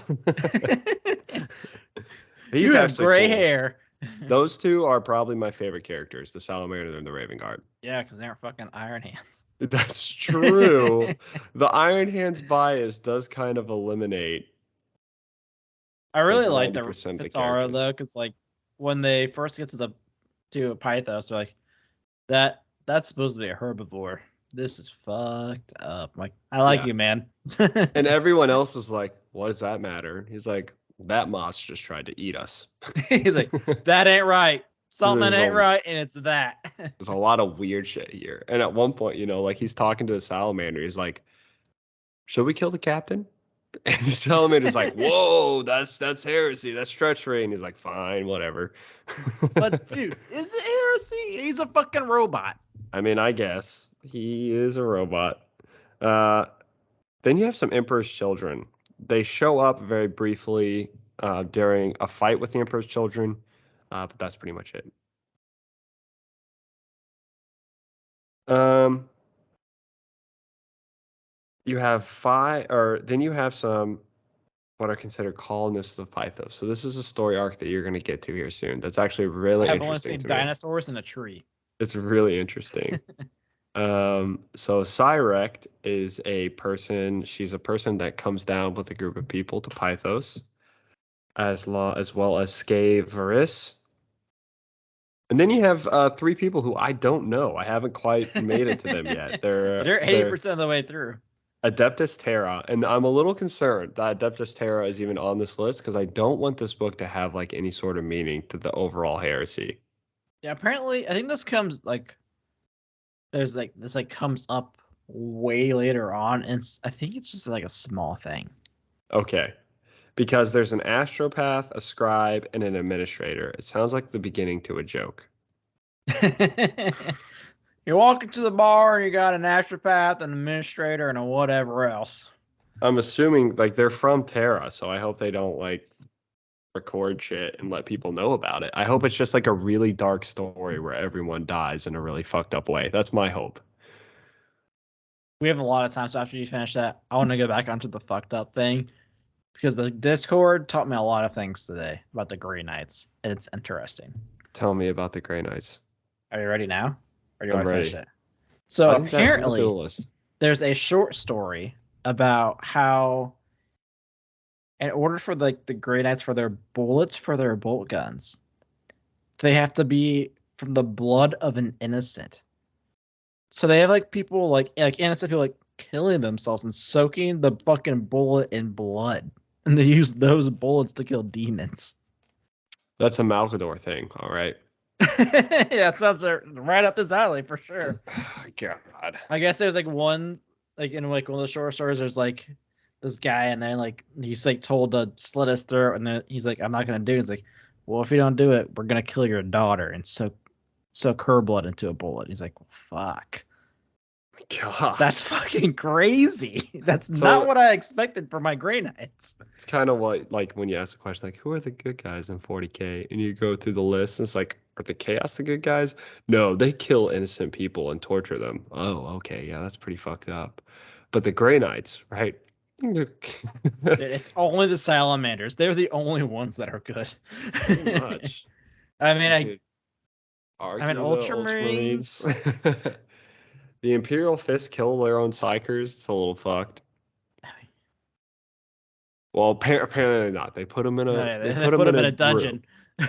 You have gray hair. Those two are probably my favorite characters, the Salamander and the Raven Guard. Yeah, because they aren't fucking Iron Hands. That's true. The Iron Hands bias does kind of eliminate. I really like the Patara though, because like when they first get to Pythos, they're like, that's supposed to be a herbivore. This is fucked up. I'm like, I like you, man. And everyone else is like, what does that matter? He's like, that moss just tried to eat us. He's like, that ain't right. Something ain't right, and it's that. There's a lot of weird shit here. And at one point, like he's talking to the salamander. He's like, should we kill the captain? And the salamander's like, whoa, that's heresy. That's treachery. And he's like, fine, whatever. But dude, is it heresy? He's a fucking robot. I mean, I guess he is a robot. Then you have some Emperor's children. They show up very briefly during a fight with the Emperor's children, but that's pretty much it. You have five, or then you have some what are considered colonists of Pythos. So this is a story arc that you're going to get to here soon. That's actually really I've only interesting seen to me. dinosaurs in a tree. It's really interesting. So Cyrect is a person. She's a person that comes down with a group of people to Pythos, as well as Scaverus. And then you have three people who I don't know. I haven't quite made it to them yet. They're They're 80% of the way through. Adeptus Terra, and I'm a little concerned that Adeptus Terra is even on this list because I don't want this book to have like any sort of meaning to the overall heresy. Yeah, apparently, I think this comes like there's like this like comes up way later on, and I think it's just like a small thing. Okay, because there's an astropath, a scribe, and an administrator. It sounds like the beginning to a joke. You're walking to the bar and you got an astropath, an administrator, and a whatever else. I'm assuming like they're from Terra, so I hope they don't like record shit and let people know about it. I hope it's just like a really dark story where everyone dies in a really fucked up way. That's my hope. We have a lot of times after you finish that. I want to go back onto the fucked up thing because the Discord taught me a lot of things today about the Grey Knights, and it's interesting. Tell me about the Grey Knights. Are you ready now? Or do you I'm want to finish ready. it? So I think apparently, the list. there's a short story about how, in order for the Grey Knights for their bullets for their bolt guns, they have to be from the blood of an innocent. So they have like people like innocent people like killing themselves and soaking the fucking bullet in blood, and they use those bullets to kill demons. That's a Malcador thing, all right. Yeah, it sounds right up his alley for sure. God. I guess there's like one like in like one of the short stories. There's like this guy, and then like he's like told to slit his throat, and then he's like, "I'm not gonna do it." He's like, "Well, if you don't do it, we're gonna kill your daughter and soak her blood into a bullet." He's like, well, "Fuck." God. That's fucking crazy. That's not what I expected for my Grey Knights. It's kind of what, like, when you ask the question, like, who are the good guys in 40K? And you go through the list, and it's like, are the Chaos the good guys? No, they kill innocent people and torture them. Oh, okay, yeah, that's pretty fucked up. But the Grey Knights, right? It's only the salamanders. They're the only ones that are good. Pretty much. I mean, Ultramarines. The Imperial Fist kill their own psychers. It's a little fucked. Well, apparently not. They put them in a. They put them in a dungeon.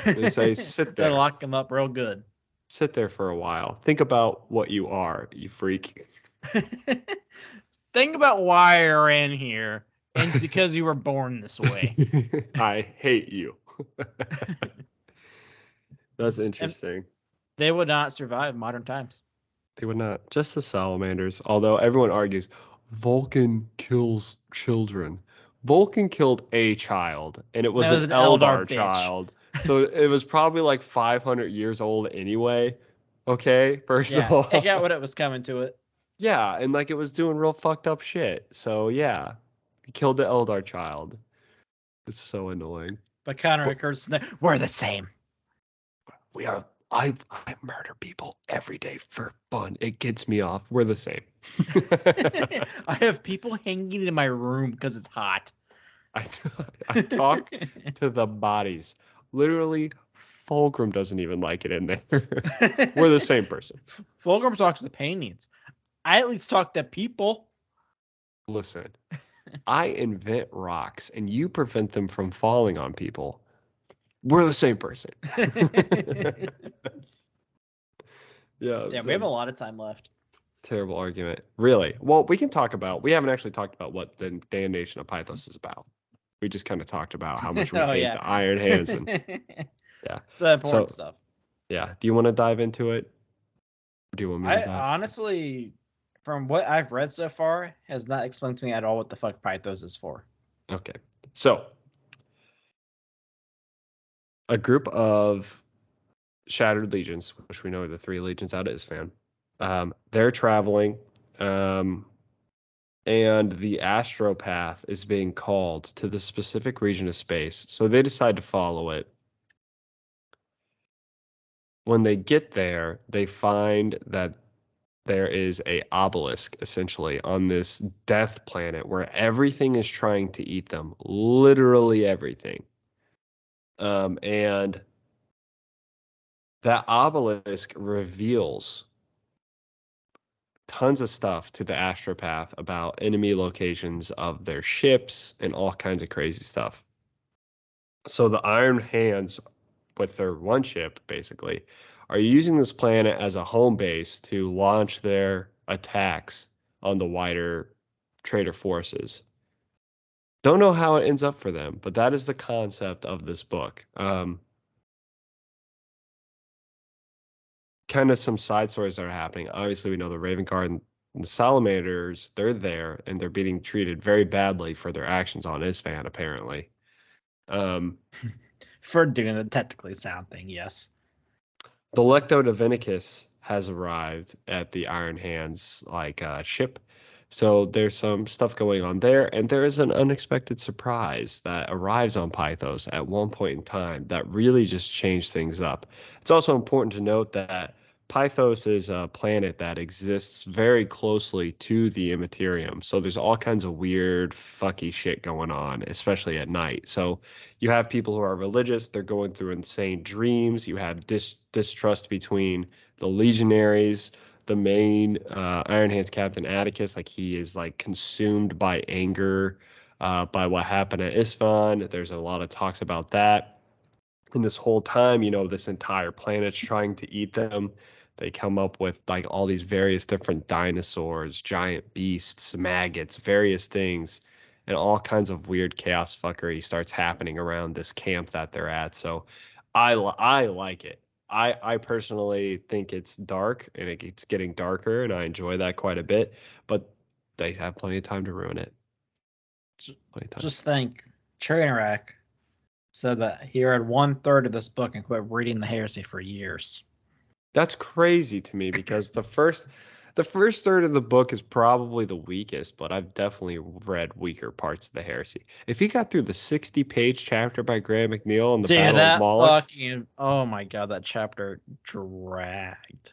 They say, sit there. They lock them up real good. Sit there for a while. Think about what you are, you freak. Think about why you're in here, and it's because you were born this way. I hate you. That's interesting. And they would not survive modern times. They would not. Just the salamanders. Although everyone argues, Vulcan kills children. Vulcan killed a child, and it was an Eldar child. So it was probably like 500 years old anyway. Okay, first of all. It got what it was coming to it. Yeah, and like it was doing real fucked up shit. So yeah, he killed the Eldar child. It's so annoying. But Connor and Curtis, we're the same. We are. I murder people every day for fun. It gets me off. We're the same. I have people hanging in my room because it's hot. I talk to the bodies. Literally, Fulgrim doesn't even like it in there. We're the same person. Fulgrim talks to paintings. I at least talk to people. Listen, I invent rocks and you prevent them from falling on people. We're the same person. Yeah, we have a lot of time left. Terrible argument. Really? Well, we haven't actually talked about what the Damnation of Pythos is about. We just kind of talked about how much we hate the Iron Hands and yeah. The important stuff. Yeah. Do you want to dive into it? Or do you want me to dive? Honestly, from what I've read so far, has not explained to me at all what the fuck Pythos is for. Okay. So a group of Shattered Legions, which we know are the 3 legions out of Isfahan, they're traveling, and the astropath is being called to the specific region of space. So they decide to follow it. When they get there, they find that there is a obelisk essentially on this death planet where everything is trying to eat them, literally everything. And that obelisk reveals tons of stuff to the astropath about enemy locations of their ships and all kinds of crazy stuff. So the Iron Hands, with their one ship, basically, are using this planet as a home base to launch their attacks on the wider trader forces. Don't know how it ends up for them, but that is the concept of this book. Kind of some side stories that are happening. Obviously, we know the Raven Guard and the Salamanders, they're there, and they're being treated very badly for their actions on Isfan, apparently. For doing the technically sound thing, yes. The Lecto Divinicus has arrived at the Iron Hands ship. So there's some stuff going on there, and there is an unexpected surprise that arrives on Pythos at one point in time that really just changed things up. It's also important to note that Pythos is a planet that exists very closely to the Immaterium. So there's all kinds of weird, fucky shit going on, especially at night. So you have people who are religious, they're going through insane dreams. You have distrust between the legionaries, the main Iron Hands captain Atticus, like he is like consumed by anger by what happened at Isfahan. There's a lot of talks about that. And this whole time, this entire planet's trying to eat them. They come up with like all these various different dinosaurs, giant beasts, maggots, various things, and all kinds of weird chaos fuckery starts happening around this camp that they're at. So I like it. I personally think it's dark and it's getting darker, and I enjoy that quite a bit. But they have plenty of time to ruin it. Just think, Trainwreck said that he read 1/3 of this book and quit reading the heresy for years. That's crazy to me because the first third of the book is probably the weakest, but I've definitely read weaker parts of the heresy. If you got through the 60-page chapter by Graham McNeil on the Battle of Moloch, oh my god, that chapter dragged.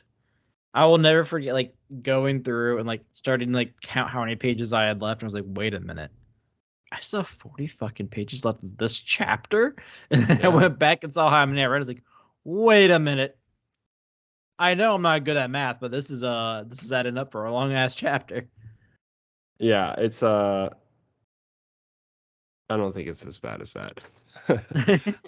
I will never forget like going through and like starting to like count how many pages I had left, and I was like, wait a minute. I still have 40 fucking pages left of this chapter. And then I went back and saw how many I read. I was like, wait a minute. I know I'm not good at math, but this is adding up for a long ass chapter. Yeah, it's I don't think it's as bad as that.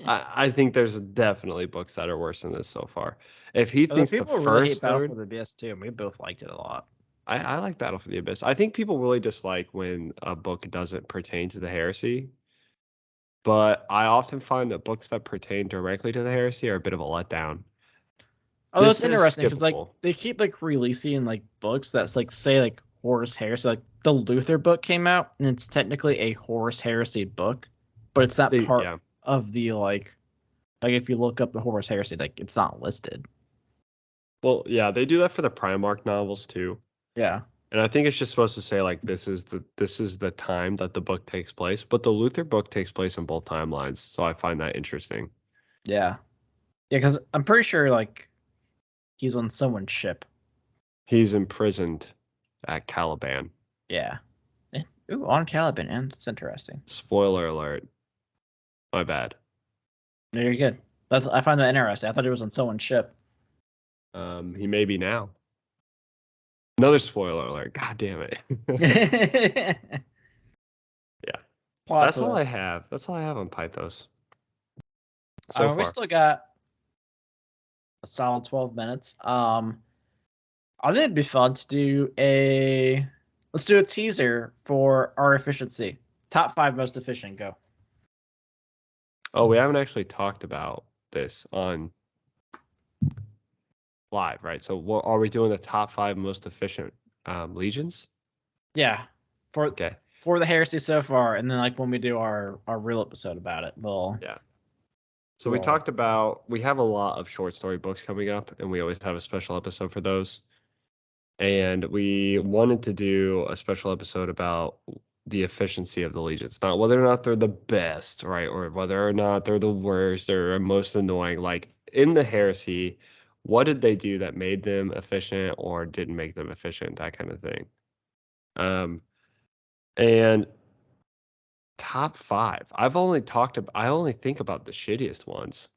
I think there's definitely books that are worse than this so far. If he thinks the first really hate Battle third, for the Abyss too, and we both liked it a lot. I like Battle for the Abyss. I think people really dislike when a book doesn't pertain to the heresy. But I often find that books that pertain directly to the heresy are a bit of a letdown. Oh, that's interesting because like they keep like releasing like books that's like say like Horus Heresy. Like the Luther book came out, and it's technically a Horus Heresy book, but it's that part of the like if you look up the Horus Heresy, like it's not listed. Well, yeah, they do that for the Primarch novels too. Yeah. And I think it's just supposed to say like this is the time that the book takes place, but the Luther book takes place in both timelines, so I find that interesting. Yeah. Yeah, because I'm pretty sure like he's on someone's ship. He's imprisoned at Caliban. Yeah. Ooh, on Caliban, and it's interesting. Spoiler alert. My bad. No, you're good. I find that interesting. I thought he was on someone's ship. He may be now. Another spoiler alert. God damn it. Yeah. That's all I have. That's all I have on Pythos. So far. We still got a solid 12 minutes. I think it'd be fun to do let's do a teaser for our efficiency. Top 5 most efficient, go. Oh, we haven't actually talked about this on live, right? So what are we doing, the top 5 most efficient legions? Yeah. For the heresy so far, and then like when we do our real episode about it, yeah. So we talked about, we have a lot of short story books coming up, and we always have a special episode for those. And we wanted to do a special episode about the efficiency of the legions, not whether or not they're the best, right? Or whether or not they're the worst or most annoying. Like in the heresy, what did they do that made them efficient or didn't make them efficient, that kind of thing. And top 5. I only think about the shittiest ones.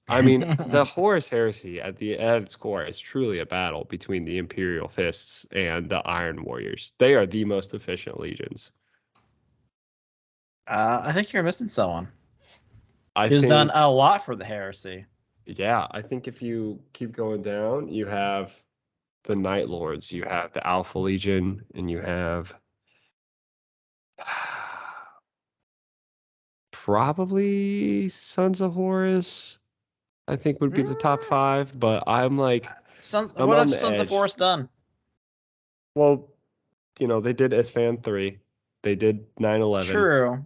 I mean, the Horus Heresy at its core is truly a battle between the Imperial Fists and the Iron Warriors. They are the most efficient legions. I think you're missing someone I who's think, done a lot for the heresy. yeah, I think if you keep going down, you have the Night Lords, you have the Alpha Legion, and you have probably Sons of Horus. I think would be the top 5, but I'm like, I'm What on have the Sons of edge. Horus done? Well, they did Isfahan 3. They did 9/11. True.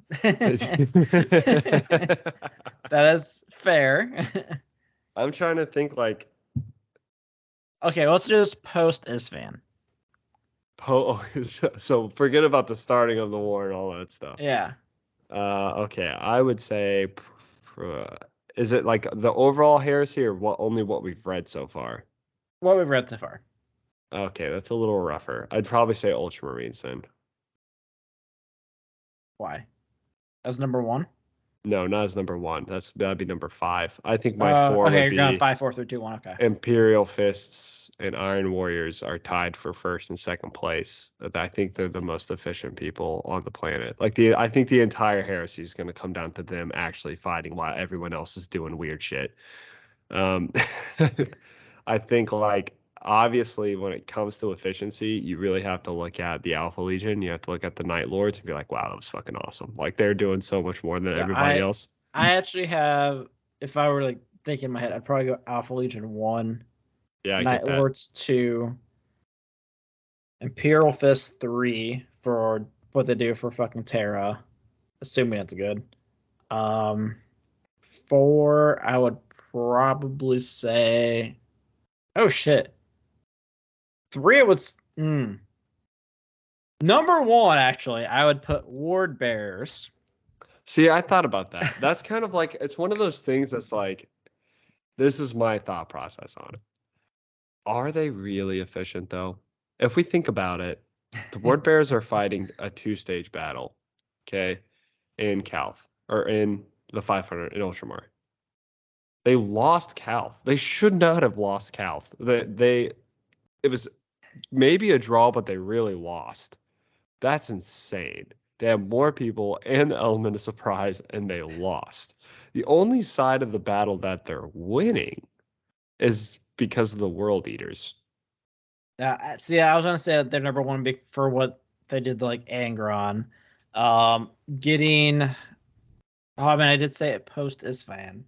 That is fair. I'm trying to think like Okay, let's do this post Isfahan. so forget about the starting of the war and all that stuff. Yeah. Okay, I would say is it like the overall heresy or only what we've read so far? What we've read so far. Okay, that's a little rougher. I'd probably say Ultramarines then. Why? As number 1? No, not as number 1. That'd be number 5. I think my 4 okay, would you're going be 5, 4, 3, 2, 1. Okay. Imperial Fists and Iron Warriors are tied for first and second place. I think they're the most efficient people on the planet. I think the entire heresy is going to come down to them actually fighting while everyone else is doing weird shit. I think obviously when it comes to efficiency, you really have to look at the Alpha Legion. You have to look at the Night Lords and be like, wow, that was fucking awesome. Like they're doing so much more than everybody else. I actually have, if I were to think in my head, I'd probably go Alpha Legion 1, Yeah, I Night get that. Lords 2, Imperial Fist 3 for what they do for fucking Terra, assuming it's good. 4, I would probably say, oh shit. 3, it would. Number 1, actually, I would put Ward Bearers. See, I thought about that. That's kind of like, it's one of those things that's like, this is my thought process on it. Are they really efficient though? If we think about it, the Ward Bears are fighting a 2-stage battle, okay, in Calth or in the 500 in Ultramar. They lost Calth. They should not have lost Calth. It was maybe a draw, but they really lost. That's insane. They have more people and the element of surprise, and they lost. The only side of the battle that they're winning is because of the World Eaters. See, I was gonna say that they're number 1 for what they did, like Angron, getting. Oh, I mean, I did say it post Isfahan.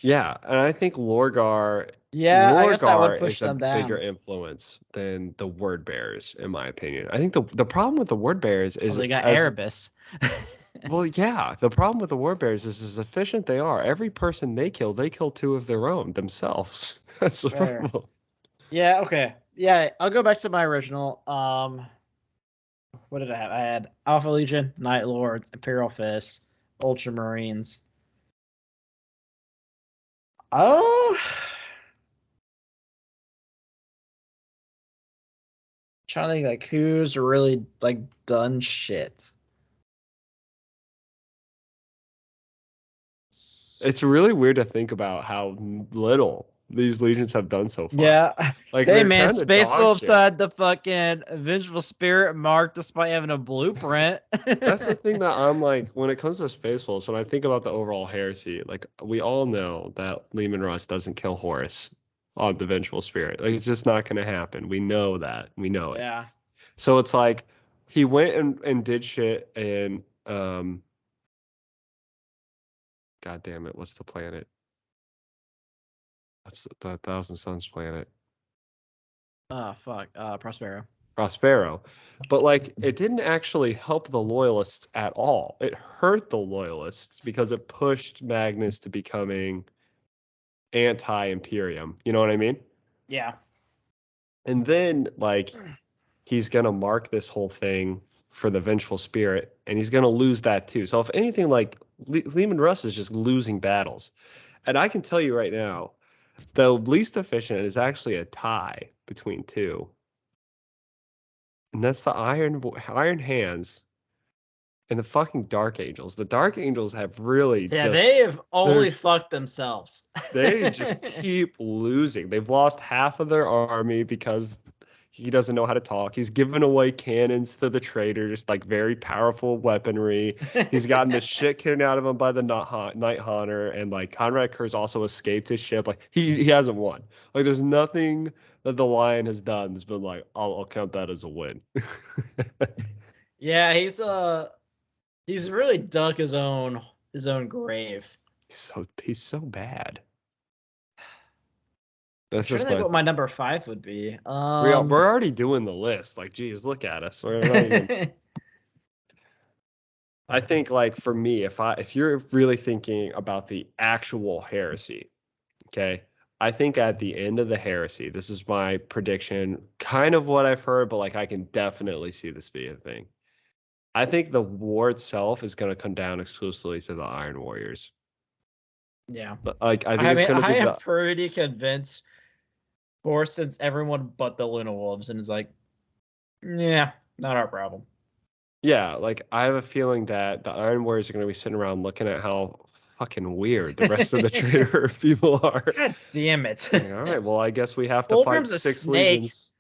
Yeah, and I think Lorgar. Yeah, I guess that would Lorgar push is a them down. bigger influence than the Word Bearers, in my opinion. I think the problem with the Word Bearers is they got Erebus. well, yeah. The problem with the Word Bearers is as efficient they are. Every person they kill 2 of their own themselves. That's the problem. Yeah. Okay. Yeah, I'll go back to my original. What did I have? I had Alpha Legion, Night Lords, Imperial Fist, Ultramarines. Oh, trying to think like who's really like done shit. It's really weird to think about how little these legions have done so far. Yeah, like hey man, kinda Space dog Wolves shit. had the fucking Vengeful Spirit mark despite having a blueprint. That's the thing that I'm like, when it comes to Space Wolves, when I think about the overall heresy, like we all know that Leman Russ doesn't kill Horus on the Vengeful Spirit. Like it's just not going to happen. We know that. We know it. Yeah. So it's like he went and did shit and God damn it, what's the planet? What's the Thousand Suns planet? Oh fuck. Prospero. Prospero. But like it didn't actually help the loyalists at all. It hurt the loyalists because it pushed Magnus to becoming anti-Imperium. You know what I mean? Yeah. And then like he's gonna mark this whole thing for the Vengeful Spirit, and he's gonna lose that too. So if anything, like Leman Russ is just losing battles. And I can tell you right now, The least efficient is actually a tie between two. And that's the Iron Hands and the fucking Dark Angels. The Dark Angels have really they have only fucked themselves. They just keep losing. They've lost half of their army because he doesn't know how to talk. He's given away cannons to the traitors, like very powerful weaponry. He's gotten the shit kicked out of him by the Night Haunter, and like Conrad Kurz also escaped his ship. Like he hasn't won. Like there's nothing that the Lion has done that's been like, I'll count that as a win. Yeah, he's really dug his own grave. He's so bad. That's just think what my number 5 would be. We're already doing the list. Like, geez, look at us. We're not even... I think, like, for me, if you're really thinking about the actual heresy, okay, I think at the end of the heresy, this is my prediction, kind of what I've heard, but like I can definitely see this being a thing. I think the war itself is going to come down exclusively to the Iron Warriors. Yeah, like I think it's going to be. I am pretty convinced. For since everyone but the Luna Wolves, and is like, yeah, not our problem. Yeah, like I have a feeling that the Iron Warriors are going to be sitting around looking at how fucking weird the rest of the traitor people are. God damn it! Like, all right, well, I guess we have to fight 6 legions.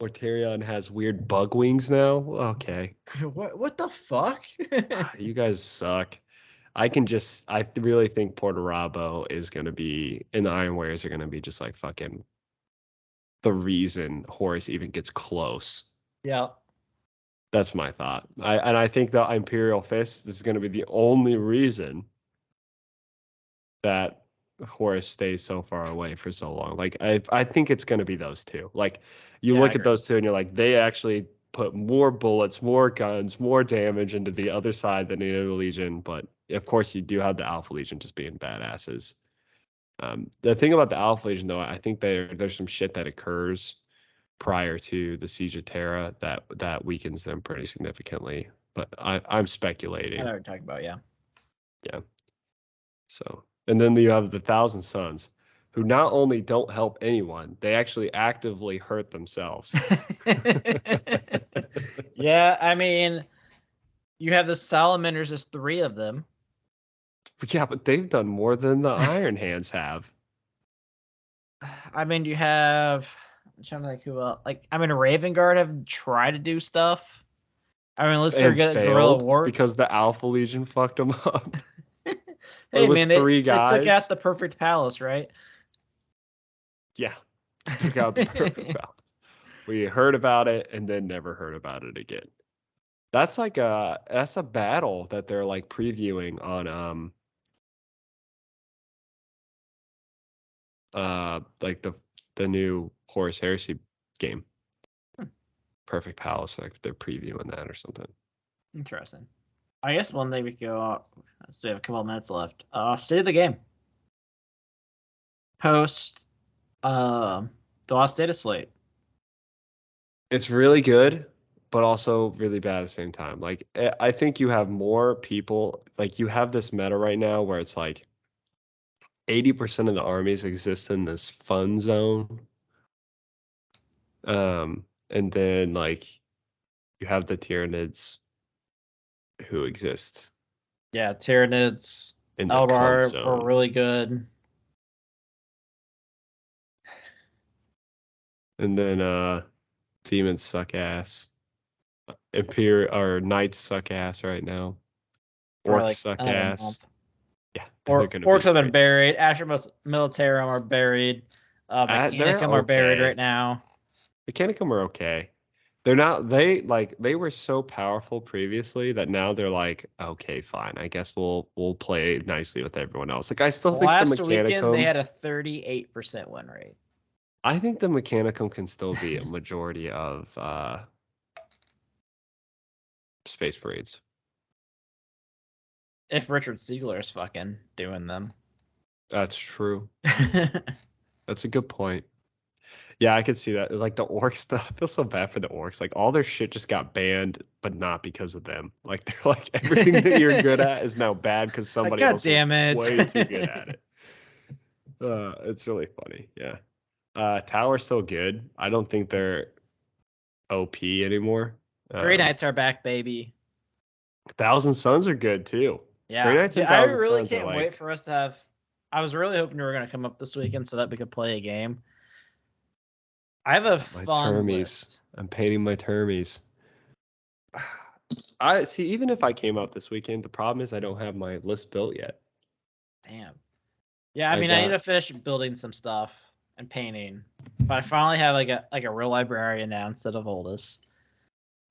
Mortarion has weird bug wings now. Okay. What the fuck? You guys suck. I really think Portorabo is going to be, and the Iron Warriors are going to be just like fucking the reason Horus even gets close. Yeah. That's my thought. I think the Imperial Fist is going to be the only reason that Horus stays so far away for so long. Like, I think it's going to be those two. Like, you look at those two and you're like, they actually put more bullets, more guns, more damage into the other side than the other Legion, but of course, you do have the Alpha Legion just being badasses. The thing about the Alpha Legion, though, I think there's some shit that occurs prior to the Siege of Terra that weakens them pretty significantly. But I'm speculating. I know what you're talking about, yeah. Yeah. So, and then you have the Thousand Sons, who not only don't help anyone, they actually actively hurt themselves. Yeah, I mean, you have the Salamanders, there's 3 of them. Yeah, but they've done more than the Iron Hands have. I mean, you have... I'm trying to think who else. Like, I mean, Raven Guard have tried to do stuff. I mean, let's get Guerrilla War. Because the Alpha Legion fucked them up. Hey, man, they took out the perfect palace, right? Yeah. Took out the perfect palace. We heard about it and then never heard about it again. That's like that's a battle that they're like previewing on like the new Horus Heresy game. Perfect Palace, like they're previewing that or something. Interesting. I guess one day we could go. So we have a couple of minutes left. State of the game. Post the last data slate. It's really good, but also really bad at the same time. Like I think you have more people, like you have this meta right now where it's like 80% of the armies exist in this fun zone. And then like you have the Tyranids who exist. Yeah, Tyranids and Eldar are really good. And then demons suck ass. Knights suck ass right now. Orcs like, suck ass. Yeah, Orcs have been buried. Asher Militarum are buried. Mechanicum are buried right now. Mechanicum are okay. They're not. They were so powerful previously that now they're like, okay, fine. I guess we'll play nicely with everyone else. Like I still think the Mechanicum. Last weekend they had a 38% win rate. I think the Mechanicum can still be a majority of Space Marines. If Richard Siegler is fucking doing them. That's true. That's a good point. Yeah, I could see that. Like the orcs stuff, I feel so bad for the orcs. Like all their shit just got banned, but not because of them. Like they're like everything that you're good at is now bad because somebody else was way too good at it. It's really funny. Yeah. Tower's still good. I don't think they're OP anymore. Grey Knights are back, baby. Thousand Suns are good too. Grey Yeah, Knights and I Thousand really Suns are can't wait for us to have. I was really hoping you were going to come up this weekend so that we could play a game. I have a my fun termies. list. I'm painting my termies. I see. Even if I came up this weekend, the problem is I don't have my list built yet. Damn. Yeah, I mean, I need to finish building some stuff and painting, but I finally have like a real librarian now instead of Oldest.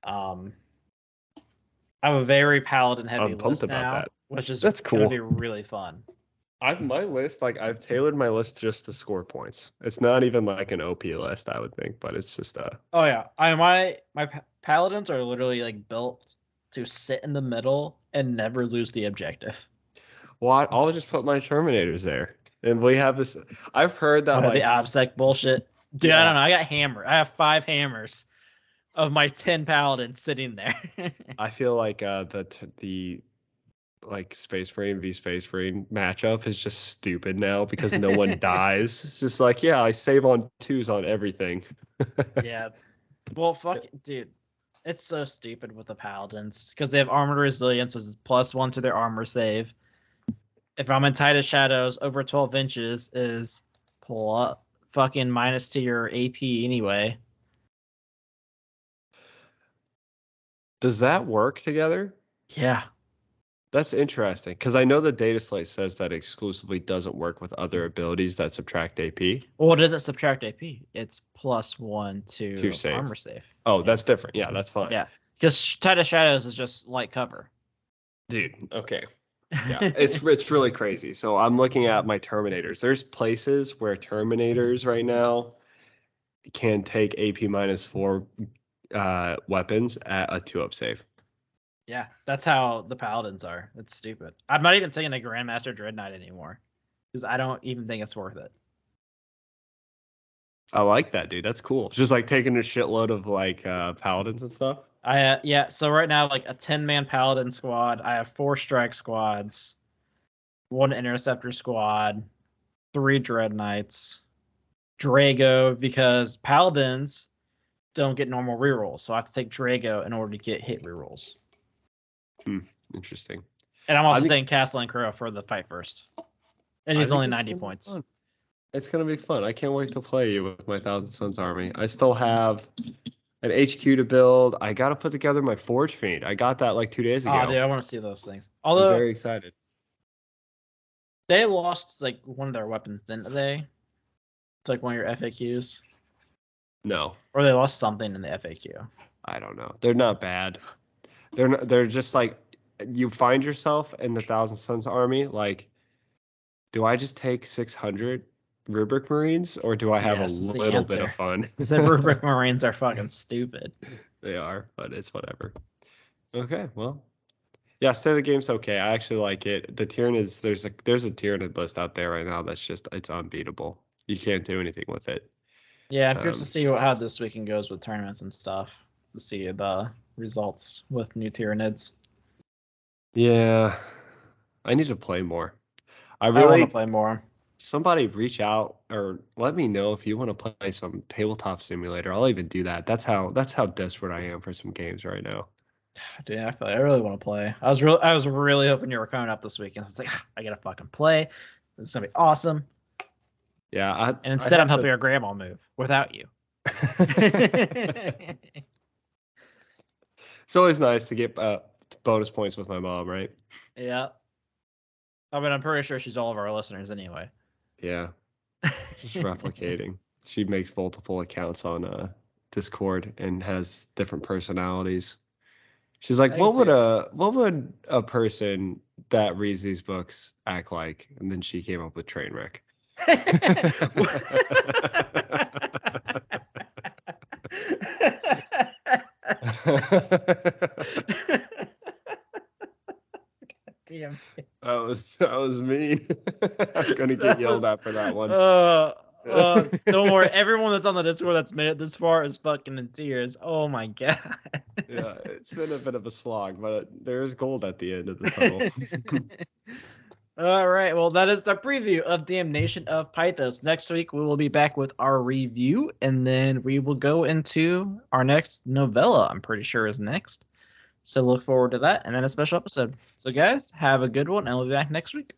I have a very paladin heavy list now, which is That's cool. Gonna be really fun. My list, like I've tailored my list just to score points. It's not even like an OP list, I would think, but it's just Oh yeah, my paladins are literally like built to sit in the middle and never lose the objective. Well, I'll just put my Terminators there, and we have this. I've heard that like the obsec bullshit, dude. Yeah. I don't know. I got hammer. I have 5 hammers of my 10 paladins sitting there. I feel like the like Space Marine v Space Marine matchup is just stupid now because no one dies. It's just like, yeah, I save on 2s on everything. Yeah. Well, fuck, dude. It's so stupid with the paladins because they have armored resilience, which is +1 to their armor save. If I'm in Titus Shadows, over 12 inches is pull up fucking minus to your AP anyway. Does that work together? Yeah. That's interesting because I know the data slate says that exclusively doesn't work with other abilities that subtract AP. Well, it doesn't subtract AP. It's +1 to save. armor save. Oh, that's different. Yeah, that's fine. Yeah, because Titus Shadows is just light cover. Dude, okay. Yeah, it's really crazy. So I'm looking at my Terminators. There's places where Terminators right now can take AP -4 weapons at a 2-up save. Yeah, that's how the Paladins are. It's stupid. I'm not even taking a Grandmaster Dread Knight anymore because I don't even think it's worth it. I like that, dude. That's cool. Just like taking a shitload of like Paladins and stuff. Yeah. So right now, like a 10-man Paladin squad. I have 4 strike squads, 1 interceptor squad, 3 Dread Knights, Drago because Paladins don't get normal rerolls, so I have to take Drago in order to get hit rerolls. Interesting. And I'm also taking Castle and Crow for the fight first. And he's only 90 points. It's going to be fun. I can't wait to play you with my Thousand Suns army. I still have an HQ to build. I got to put together my Forge Fiend. I got that like 2 days ago. Oh, dude, I want to see those things. Although, I'm very excited. They lost like one of their weapons, didn't they? It's like one of your FAQs. No. Or they lost something in the FAQ. I don't know. They're not bad. They're just like, you find yourself in the Thousand Suns army, like, do I just take 600 Rubric Marines or do I have a little bit of fun? Because the Rubric Marines are fucking stupid. They are, but it's whatever. Okay, well. Yeah, State of the Game's okay. I actually like it. The Tyranids, there's a Tyranid list out there right now that's just, it's unbeatable. You can't do anything with it. Yeah, I'm curious to see how this weekend goes with tournaments and stuff. To see the results with new Tyranids. Yeah, I need to play more. I want to play more. Somebody reach out or let me know if you want to play some tabletop simulator. I'll even do that. That's how desperate I am for some games right now. Dude, I really want to play. I was really hoping you were coming up this weekend. So it's like I gotta fucking play. It's gonna be awesome. Yeah, and instead I'm helping your grandma move without you. It's always nice to get bonus points with my mom, right? Yeah. I mean, I'm pretty sure she's all of our listeners anyway. Yeah. Just replicating. She makes multiple accounts on Discord and has different personalities. She's like, what would a person that reads these books act like? And then she came up with Trainwreck. Damn. That was mean. I'm gonna get yelled at for that one. Don't worry. Everyone that's on the Discord that's made it this far is fucking in tears. Oh my god. Yeah, it's been a bit of a slog, but there is gold at the end of the tunnel. All right. Well, that is the preview of Damnation of Pythos. Next week, we will be back with our review, and then we will go into our next novella, I'm pretty sure is next. So look forward to that, and then a special episode. So, guys, have a good one, and we'll be back next week.